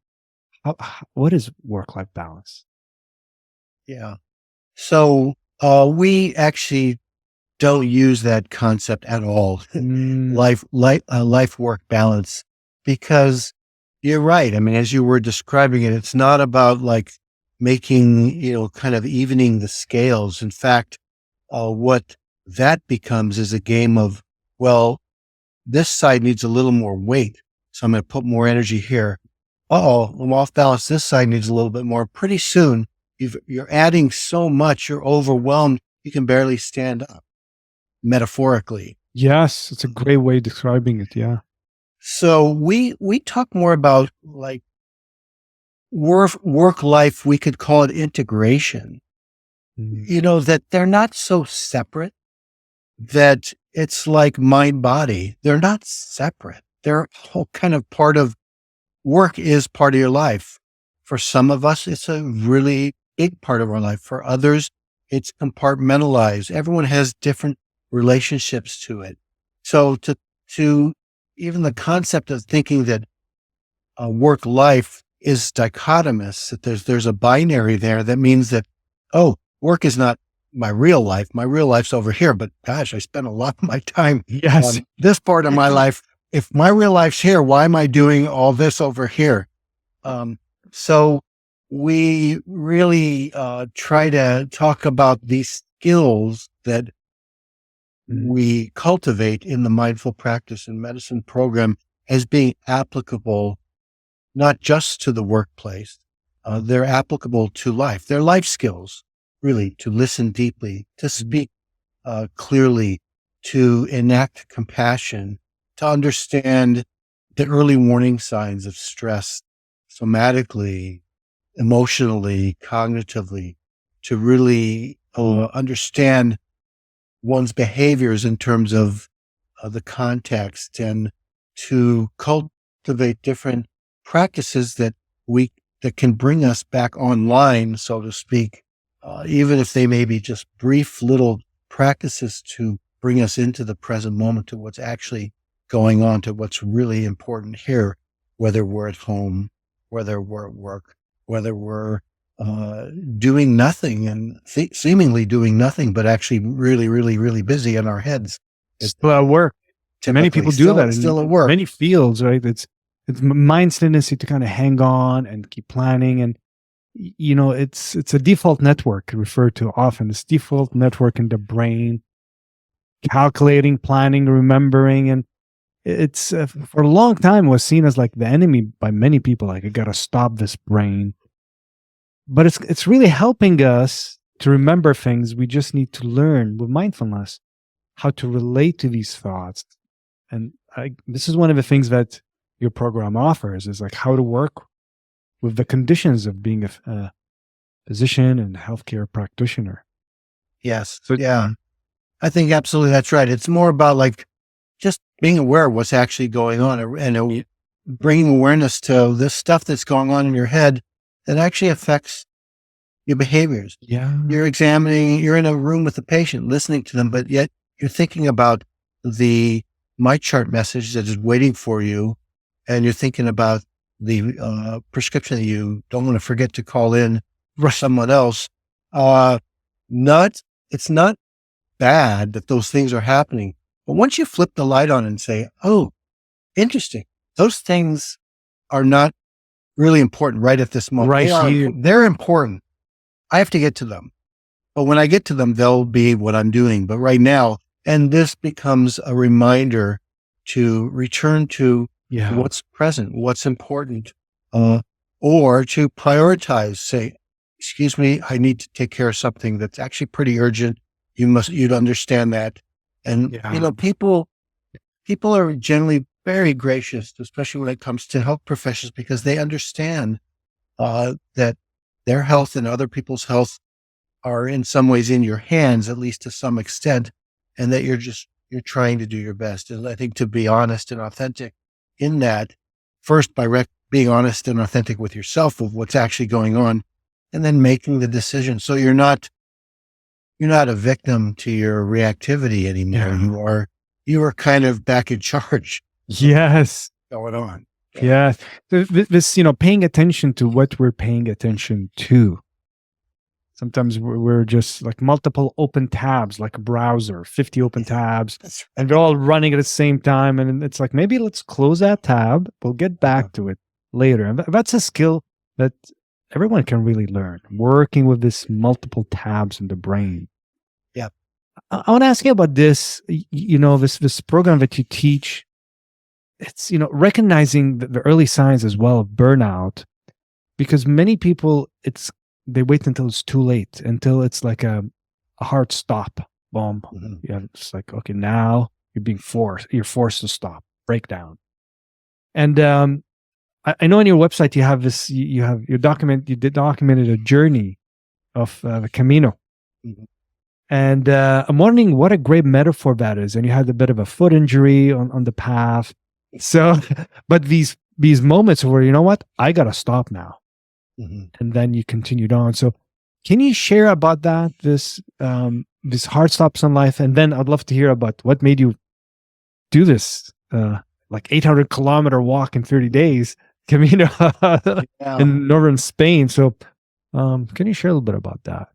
S2: what is work-life balance?
S1: Yeah. So we actually don't use that concept at all, life work balance, because you're right. I mean, as you were describing it, it's not about like making, kind of evening the scales. In fact, what that becomes is a game of, well, this side needs a little more weight, so I'm going to put more energy here. I'm off balance. This side needs a little bit more. Pretty soon, you're adding so much, you're overwhelmed. You can barely stand up, metaphorically.
S2: Yes, it's a great way of describing it. Yeah.
S1: So we talk more about like work life. We could call it integration. That they're not so separate, that it's like mind body. They're not separate. They're all kind of part of work, is part of your life. For some of us, it's a really big part of our life. For others, it's compartmentalized. Everyone has different relationships to it. So to even the concept of thinking that work life is dichotomous, that there's a binary there, that means that oh, work is not my real life. My real life's over here, but gosh, I spend a lot of my time
S2: Yes.
S1: on this part of my life. If my real life's here, why am I doing all this over here? So we really try to talk about these skills that we cultivate in the mindful practice and medicine program as being applicable not just to the workplace. They're applicable to life. They're life skills, really, to listen deeply, to speak clearly, to enact compassion, to understand the early warning signs of stress somatically, emotionally, cognitively, to really understand one's behaviors in terms of the context, and to cultivate different practices that can bring us back online, so to speak, even if they may be just brief little practices to bring us into the present moment, to what's actually going on, to what's really important here, whether we're at home, whether we're at work, whether we're doing nothing and seemingly doing nothing, but actually really, really, really busy in our heads.
S2: Still at work. Many people do that.
S1: Still at work.
S2: Many fields, right? It's mindfulness to kind of hang on and keep planning. And, it's a default network referred to often. This default network in the brain, calculating, planning, remembering. And it's for a long time was seen as like the enemy by many people. Like, I got to stop this brain. But it's really helping us to remember things. We just need to learn with mindfulness how to relate to these thoughts. And this is one of the things that your program offers, is like how to work with the conditions of being a physician and healthcare practitioner.
S1: Yes. So, yeah, I think absolutely that's right. It's more about like just being aware of what's actually going on, and bringing awareness to this stuff that's going on in your head that actually affects your behaviors.
S2: Yeah.
S1: You're in a room with a patient, listening to them, but yet you're thinking about the My Chart message that is waiting for you, and you're thinking about the prescription that you don't want to forget to call in for someone else. It's not bad that those things are happening, but once you flip the light on and say, oh, interesting, those things are not really important right at this moment. They're important. I have to get to them. But when I get to them, they'll be what I'm doing. But right now, and this becomes a reminder to return to what's present, what's important, or to prioritize, say, excuse me, I need to take care of something that's actually pretty urgent. You'd understand that. And, people are generally very gracious, especially when it comes to health professionals, because they understand that their health and other people's health are in some ways in your hands, at least to some extent, and that you're trying to do your best. And I think to be honest and authentic in that, first by being honest and authentic with yourself of what's actually going on, and then making the decision. So you're not a victim to your reactivity anymore.
S2: Yeah.
S1: You are kind of back in charge.
S2: Yes.
S1: Going on.
S2: Yeah. This, paying attention to what we're paying attention to. Sometimes we're just like multiple open tabs, like a browser, 50 open tabs, and they're all running at the same time. And it's like, maybe let's close that tab. We'll get back to it later. And that's a skill that everyone can really learn, working with this multiple tabs in the brain.
S1: Yeah.
S2: I want to ask you about this, this program that you teach. It's, recognizing the early signs as well of burnout, because many people, they wait until it's too late, until it's like a hard stop. Boom.
S1: Mm-hmm.
S2: Yeah. It's like, okay, now you're forced to stop, break down. And, I know on your website, you have this, you documented a journey of the Camino.
S1: Mm-hmm.
S2: And I'm wondering what a great metaphor that is. And you had a bit of a foot injury on the path. So, but these moments where, you know what, I got to stop now.
S1: Mm-hmm.
S2: And then you continued on. So can you share about that, this hard stops in life? And then I'd love to hear about what made you do this, like 800-kilometer walk in 30 days, Camino in northern Spain. So can you share a little bit about that?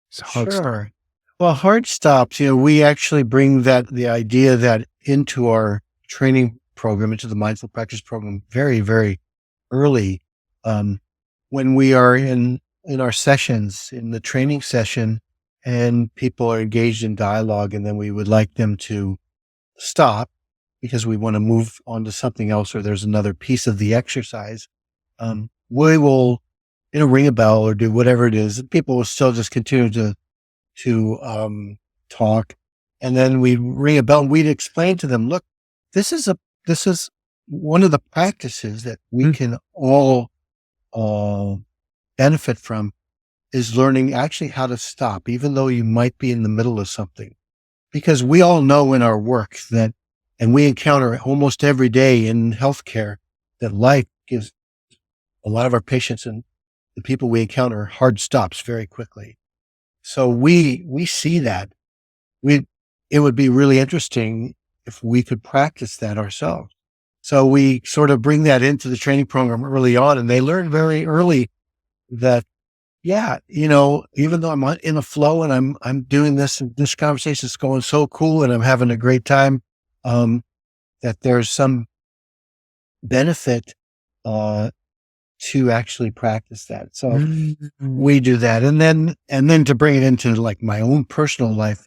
S2: It's hard stuff.
S1: Sure. Well, hard stops, we actually bring the idea that into our training program, into the mindful practice program very, very early. Um, when we are in our sessions, in the training session, and people are engaged in dialogue, and then we would like them to stop because we want to move on to something else, or there's another piece of the exercise. We will, ring a bell or do whatever it is. People will still just continue to talk, and then we ring a bell and we'd explain to them, look, this is one of the practices that we can all benefit from, is learning actually how to stop, even though you might be in the middle of something. Because we all know in our work that, and we encounter almost every day in healthcare, that life gives a lot of our patients and the people we encounter hard stops very quickly. So we see that. It would be really interesting if we could practice that ourselves. So we sort of bring that into the training program early on, and they learn very early that, yeah, even though I'm in a flow and I'm doing this, and this conversation is going so cool and I'm having a great time, that there's some benefit to actually practice that. So we do that. And then to bring it into like my own personal life,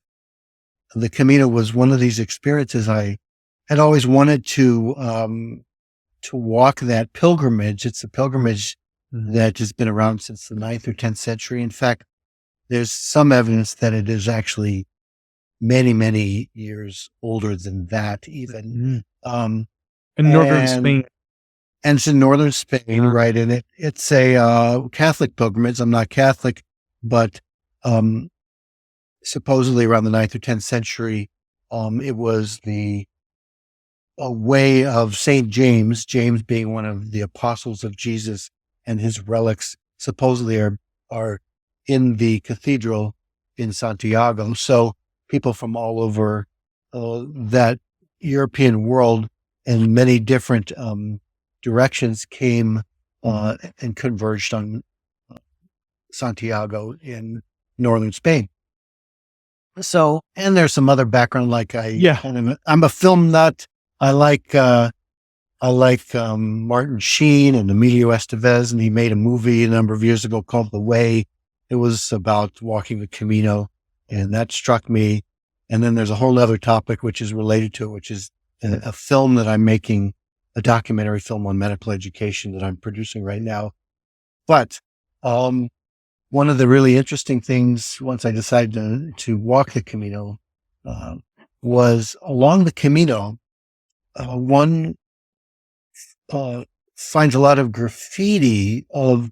S1: the Camino was one of these experiences. I had always wanted to walk that pilgrimage. It's a pilgrimage that has been around since the 9th or 10th century. In fact, there's some evidence that it is actually many, many years older than that even.
S2: In northern Spain.
S1: And it's in northern Spain, right? And it's a Catholic pilgrimage. I'm not Catholic, but supposedly around the 9th or 10th century, it was a way of St. James being one of the apostles of Jesus, and his relics supposedly are in the cathedral in Santiago. So people from all over that European world and many different directions came and converged on Santiago in northern Spain. So, and there's some other background, like I'm a film nut. I like Martin Sheen and Emilio Estevez, and he made a movie a number of years ago called The Way. It was about walking the Camino, and that struck me. And then there's a whole other topic which is related to it, which is a film that I'm making, a documentary film on medical education that I'm producing right now. But one of the really interesting things, once I decided to walk the Camino, was along the Camino, one finds a lot of graffiti of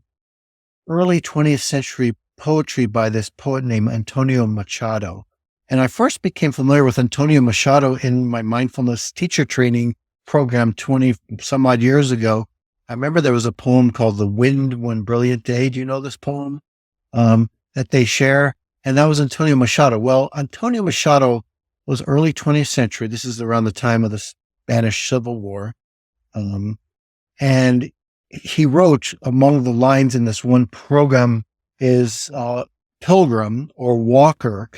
S1: early 20th century poetry by this poet named Antonio Machado. And I first became familiar with Antonio Machado in my mindfulness teacher training program 20 some odd years ago. I remember there was a poem called The Wind One Brilliant Day. Do you know this poem? That they share. And that was Antonio Machado. Well, Antonio Machado was early 20th century. This is around the time of the Spanish Civil War. And he wrote, among the lines in this one program is pilgrim or walker,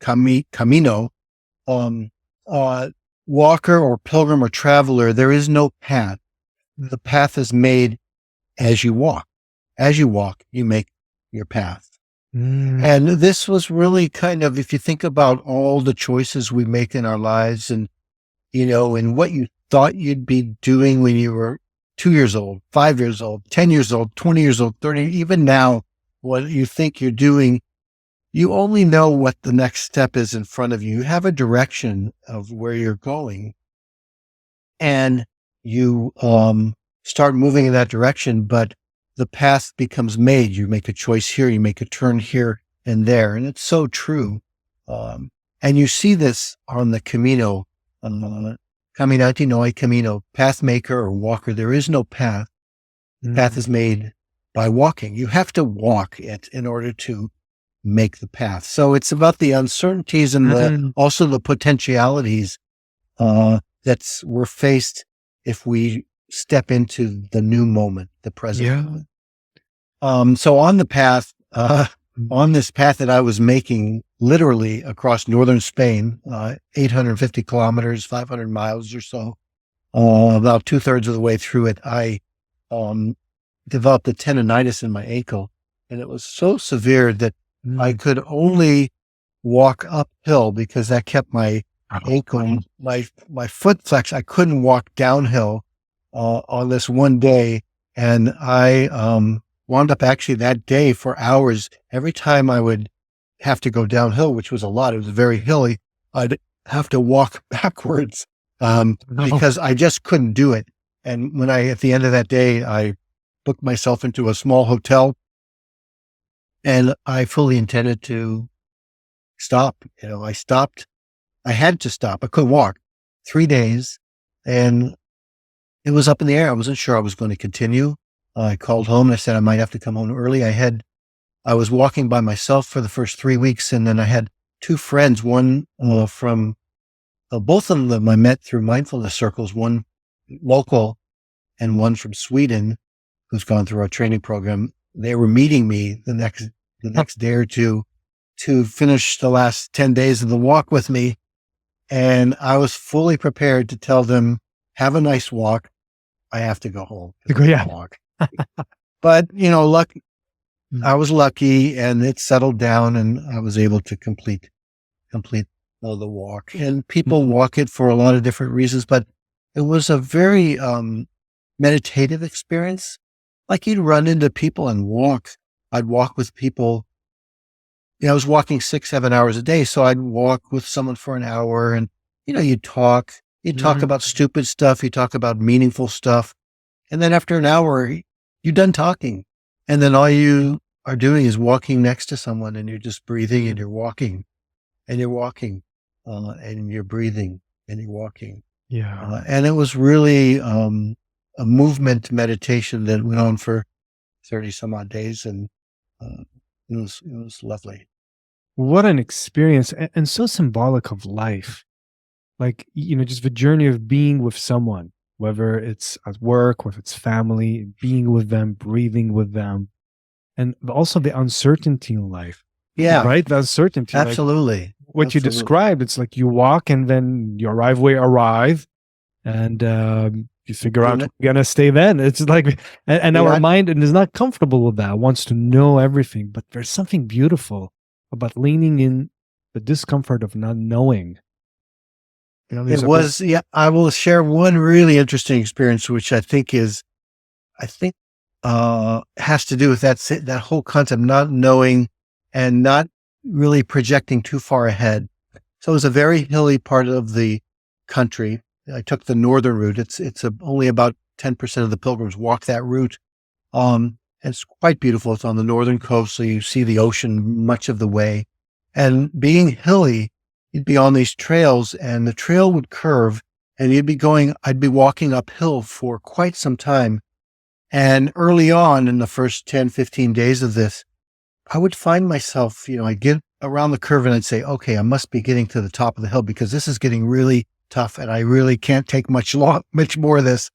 S1: Camino, walker or pilgrim or traveler. There is no path. The path is made as you walk. As you walk, you make your path. And this was really kind of, if you think about all the choices we make in our lives, and, and what you thought you'd be doing when you were 2 years old, 5 years old, 10 years old, 20 years old, 30, even now, what you think you're doing, you only know what the next step is in front of you. You have a direction of where you're going, and you start moving in that direction, but the path becomes made. You make a choice here, you make a turn here and there. And it's so true. And you see this on the Camino, Caminante no hay camino, path maker or walker. There is no path. The path is made by walking. You have to walk it in order to make the path. So it's about the uncertainties and also the potentialities that we're faced if we step into the new moment, the present moment. So on the path, on this path that I was making literally across northern Spain, 850 kilometers, 500 miles or so. About 2/3 of the way through it, I developed a tendonitis in my ankle, and it was so severe that I could only walk uphill because that kept my ankle, my foot flexed. I couldn't walk downhill on this one day, and I wound up actually that day for hours. Every time I would have to go downhill, which was a lot, it was very hilly, I'd have to walk backwards because I just couldn't do it. And when at the end of that day, I booked myself into a small hotel, and I fully intended to stop. I stopped. I had to stop. I couldn't walk 3 days, and it was up in the air. I wasn't sure I was going to continue. I called home and I said I might have to come home early. I was walking by myself for the first 3 weeks, and then I had two friends, one from both of them I met through mindfulness circles, one local and one from Sweden, who's gone through our training program. They were meeting me the next day or two to finish the last 10 days of the walk with me. And I was fully prepared to tell them, have a nice walk. I have to go home. Walk. But, I was lucky, and it settled down, and I was able to complete the walk. And people walk it for a lot of different reasons, but it was a very meditative experience. Like, you'd run into people and walk. I'd walk with people. I was walking 6-7 hours a day. So I'd walk with someone for an hour, and, you'd talk about stupid stuff. You talk about meaningful stuff. And then after an hour, you're done talking. And then all you are doing is walking next to someone, and you're just breathing, and you're walking, and you're walking, and you're breathing, and you're walking.
S2: Yeah.
S1: And it was really a movement meditation that went on for 30 some odd days. And it was lovely.
S2: What an experience, and so symbolic of life. Like, just the journey of being with someone, whether it's at work, whether it's family, being with them, breathing with them, and also the uncertainty in life.
S1: Yeah.
S2: Right? The uncertainty.
S1: Absolutely.
S2: Like what you described, it's like you walk and then you arrive and you figure out you're going to stay then. It's like, and our mind is not comfortable with that, wants to know everything, but there's something beautiful about leaning in the discomfort of not knowing.
S1: I will share one really interesting experience, which I think has to do with that whole concept, not knowing and not really projecting too far ahead. So it was a very hilly part of the country. I took the northern route. It's only about 10% of the pilgrims walk that route. And it's quite beautiful. It's on the northern coast, so you see the ocean much of the way. And being hilly, you'd be on these trails, and the trail would curve, and I'd be walking uphill for quite some time. And early on in the first 10, 15 days of this, I would find myself, I'd get around the curve and I'd say, okay, I must be getting to the top of the hill because this is getting really tough and I really can't take much more of this.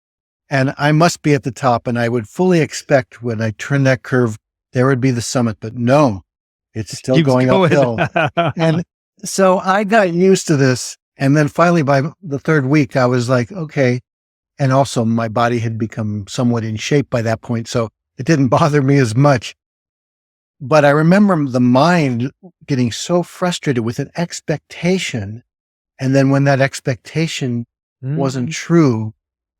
S1: And I must be at the top. And I would fully expect when I turn that curve, there would be the summit, but no, it's still going uphill. And so I got used to this. And then finally by the third week, I was like, okay. And also my body had become somewhat in shape by that point. So it didn't bother me as much. But I remember the mind getting so frustrated with an expectation. And then when that expectation wasn't true,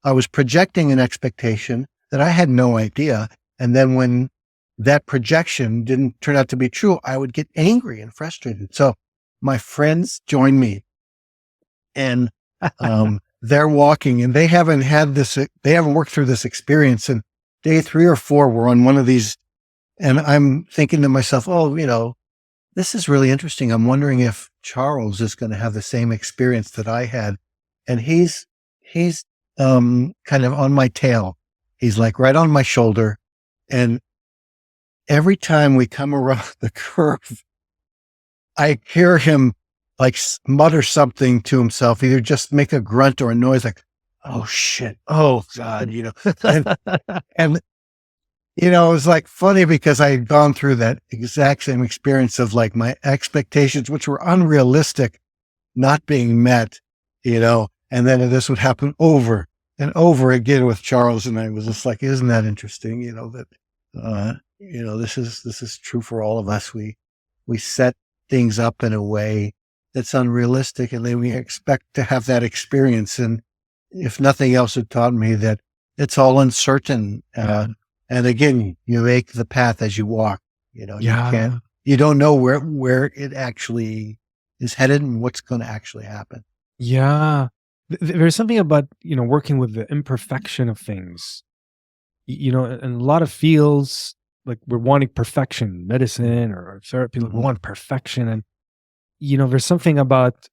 S1: I was projecting an expectation that I had no idea. And then when that projection didn't turn out to be true, I would get angry and frustrated. So my friends joined me, and they're walking, and they haven't worked through this experience. And day 3 or 4, we're on one of these, and I'm thinking to myself, this is really interesting. I'm wondering if Charles is going to have the same experience that I had. And he's kind of on my tail. He's like right on my shoulder. And every time we come around the curve, I hear him like mutter something to himself, either just make a grunt or a noise like, oh shit, oh God, and It was like funny because I had gone through that exact same experience of like my expectations, which were unrealistic, not being met, and then this would happen over and over again with Charles. And I was just like, isn't that interesting? This is true for all of us. We set things up in a way that's unrealistic, and then we expect to have that experience. And if nothing else, it taught me that it's all uncertain. And again, you make the path as you walk.
S2: Yeah.
S1: You don't know where it actually is headed and what's going to actually happen.
S2: Yeah. There's something about, working with the imperfection of things, in a lot of fields, like we're wanting perfection, medicine or therapy, like we want perfection. And, there's something about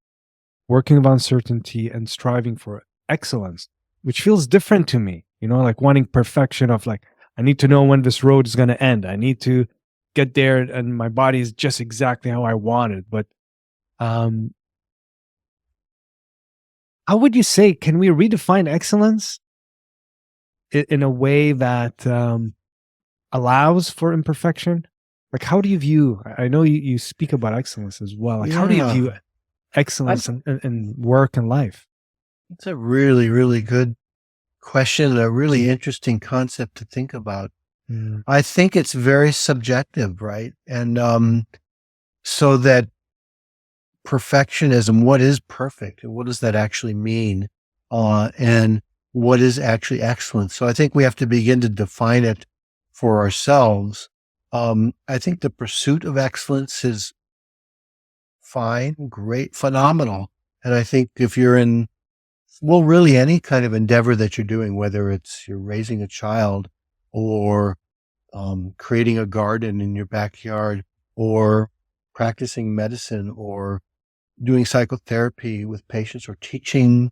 S2: working with uncertainty and striving for excellence, which feels different to me, like wanting perfection of like, I need to know when this road is going to end. I need to get there and my body is just exactly how I want it. But, how would you say, can we redefine excellence in a way that allows for imperfection? Like, how do you view, I know you speak about excellence as well. Like, how do you view excellence in work and life?
S1: It's a really, really good question, a really interesting concept to think about. I think it's very subjective, right? And so that perfectionism, what is perfect? And what does that actually mean? And what is actually excellence? So I think we have to begin to define it for ourselves. I think the pursuit of excellence is fine, great, phenomenal. And I think if you're in, really any kind of endeavor that you're doing, whether it's you're raising a child or creating a garden in your backyard or practicing medicine or doing psychotherapy with patients or teaching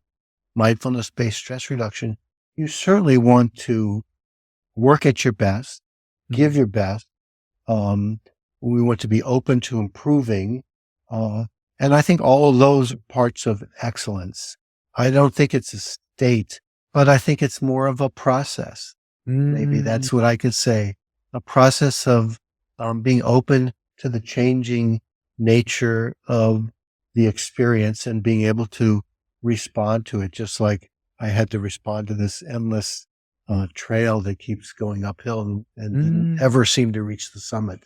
S1: mindfulness-based stress reduction, you certainly want to work at your best, give your best. We want to be open to improving. And I think all of those are parts of excellence. I don't think it's a state, but I think it's more of a process. Maybe that's what I could say. A process of being open to the changing nature of the experience and being able to respond to it, just like I had to respond to this endless trail that keeps going uphill and didn't ever seem to reach the summit.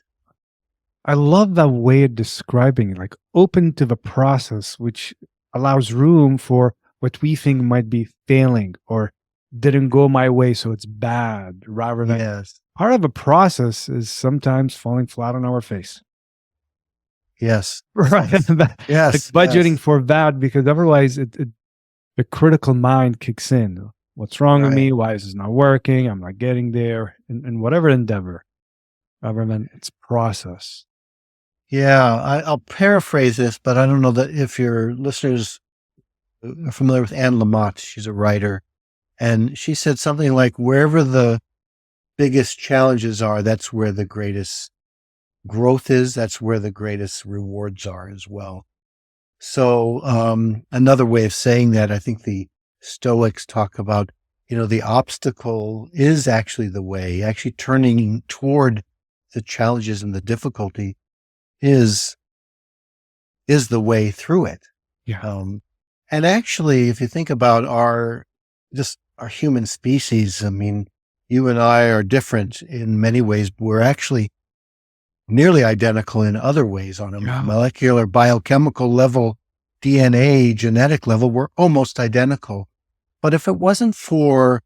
S2: I love that way of describing it, like open to the process, which allows room for what we think might be failing or didn't go my way, so it's bad, rather than part of a process is sometimes falling flat on our face.
S1: Yes.
S2: Right.
S1: Yes.
S2: Like budgeting for that, because otherwise the critical mind kicks in. What's wrong with me? Why is this not working? I'm not getting there in whatever endeavor, rather than it's process.
S1: Yeah, I'll paraphrase this, but I don't know that if your listeners are familiar with Anne Lamott. She's a writer, and she said something like, wherever the biggest challenges are, that's where the greatest growth is. That's where the greatest rewards are as well. So another way of saying that, I think the Stoics talk about, the obstacle is actually the way, actually turning toward the challenges and the difficulty is the way through it.
S2: Yeah.
S1: And actually, if you think about our human species, I mean, you and I are different in many ways. We're actually nearly identical in other ways on a molecular, biochemical level, DNA, genetic level. We're almost identical. But if it wasn't for,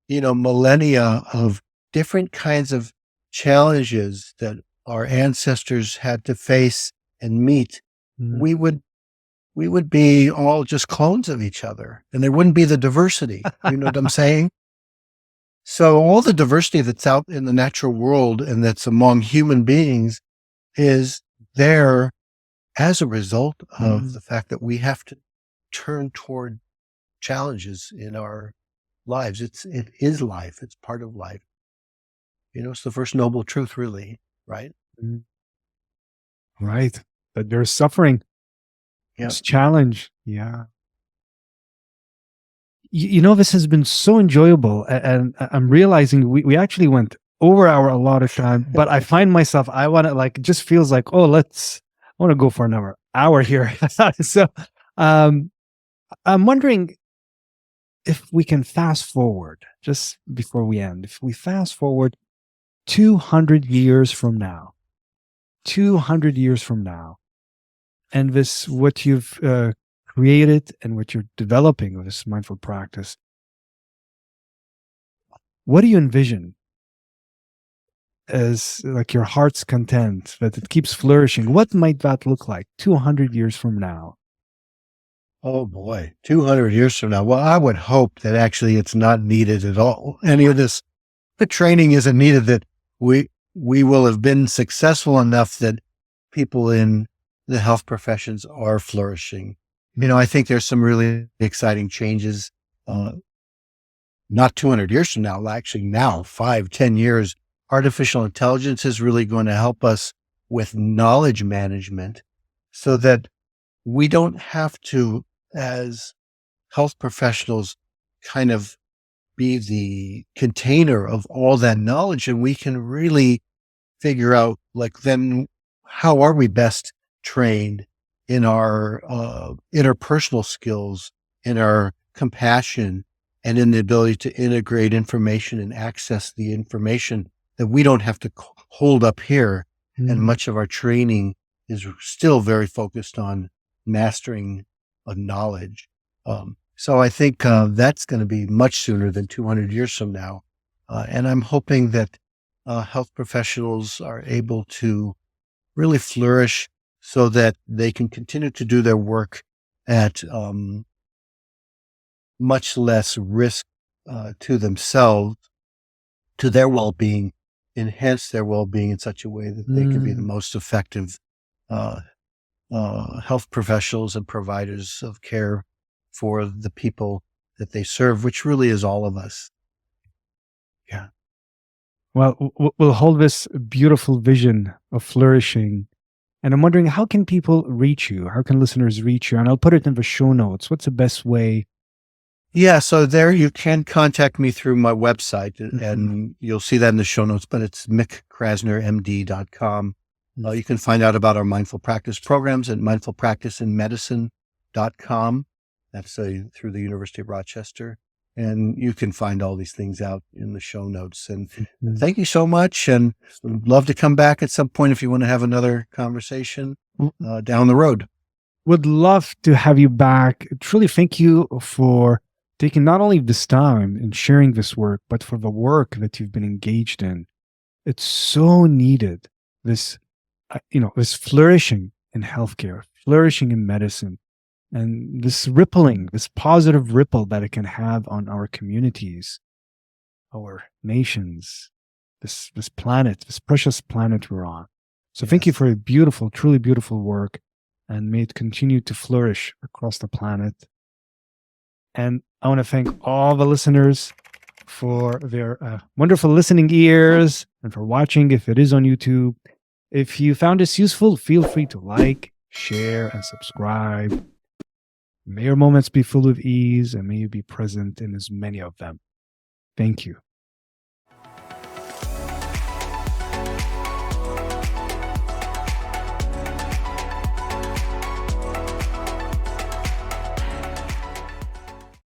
S1: millennia of different kinds of challenges that our ancestors had to face and meet, we would be all just clones of each other, and there wouldn't be the diversity. You know what I'm saying? So all the diversity that's out in the natural world and that's among human beings is there as a result of the fact that we have to turn toward challenges in our lives. It is life. It's part of life. It's the first noble truth, really, right?
S2: Right. That there's suffering. It's challenge. Yeah. This has been so enjoyable. And I'm realizing we actually went over our allotted time, but I find myself, I want to like, it just feels like, oh, I want to go for another hour here. So I'm wondering if we can fast forward just before we end. If we fast forward 200 years from now, 200 years from now, and this, what you've created and what you're developing with this mindful practice, what do you envision as like your heart's content, that it keeps flourishing? What might that look like 200 years from now?
S1: Oh boy, 200 years from now. Well, I would hope that actually it's not needed at all. Any of this, the training isn't needed, that we will have been successful enough that people in the health professions are flourishing. I think there's some really exciting changes, not 200 years from now, actually now, 5-10 years. Artificial intelligence is really going to help us with knowledge management so that we don't have to, as health professionals, kind of be the container of all that knowledge. And we can really figure out, like, then how are we best trained in our interpersonal skills, in our compassion, and in the ability to integrate information and access the information that we don't have to hold up here. And much of our training is still very focused on mastering a knowledge. So I think that's going to be much sooner than 200 years from now. And I'm hoping that health professionals are able to really flourish so that they can continue to do their work at much less risk to themselves, to their well-being, enhance their well-being in such a way that they can be the most effective health professionals and providers of care for the people that they serve, which really is all of us. Yeah.
S2: Well, we'll hold this beautiful vision of flourishing. And I'm wondering, how can people reach you? How can listeners reach you? And I'll put it in the show notes. What's the best way?
S1: Yeah, so there you can contact me through my website, and you'll see that in the show notes, but it's mickkrasnermd.com. You can find out about our mindful practice programs at mindfulpracticeinmedicine.com. That's through the University of Rochester. And you can find all these things out in the show notes. And thank you so much. And I'd love to come back at some point if you want to have another conversation down the road.
S2: Would love to have you back. Truly, thank you for taking not only this time and sharing this work, but for the work that you've been engaged in. It's so needed. This, this flourishing in healthcare, flourishing in medicine, and this rippling, this positive ripple that it can have on our communities, our nations, this planet, this precious planet we're on. So thank you for a beautiful, truly beautiful work, and may it continue to flourish across the planet. And I want to thank all the listeners for their wonderful listening ears and for watching if it is on YouTube. If you found this useful, feel free to like, share, and subscribe. May your moments be full of ease, and may you be present in as many of them. Thank you.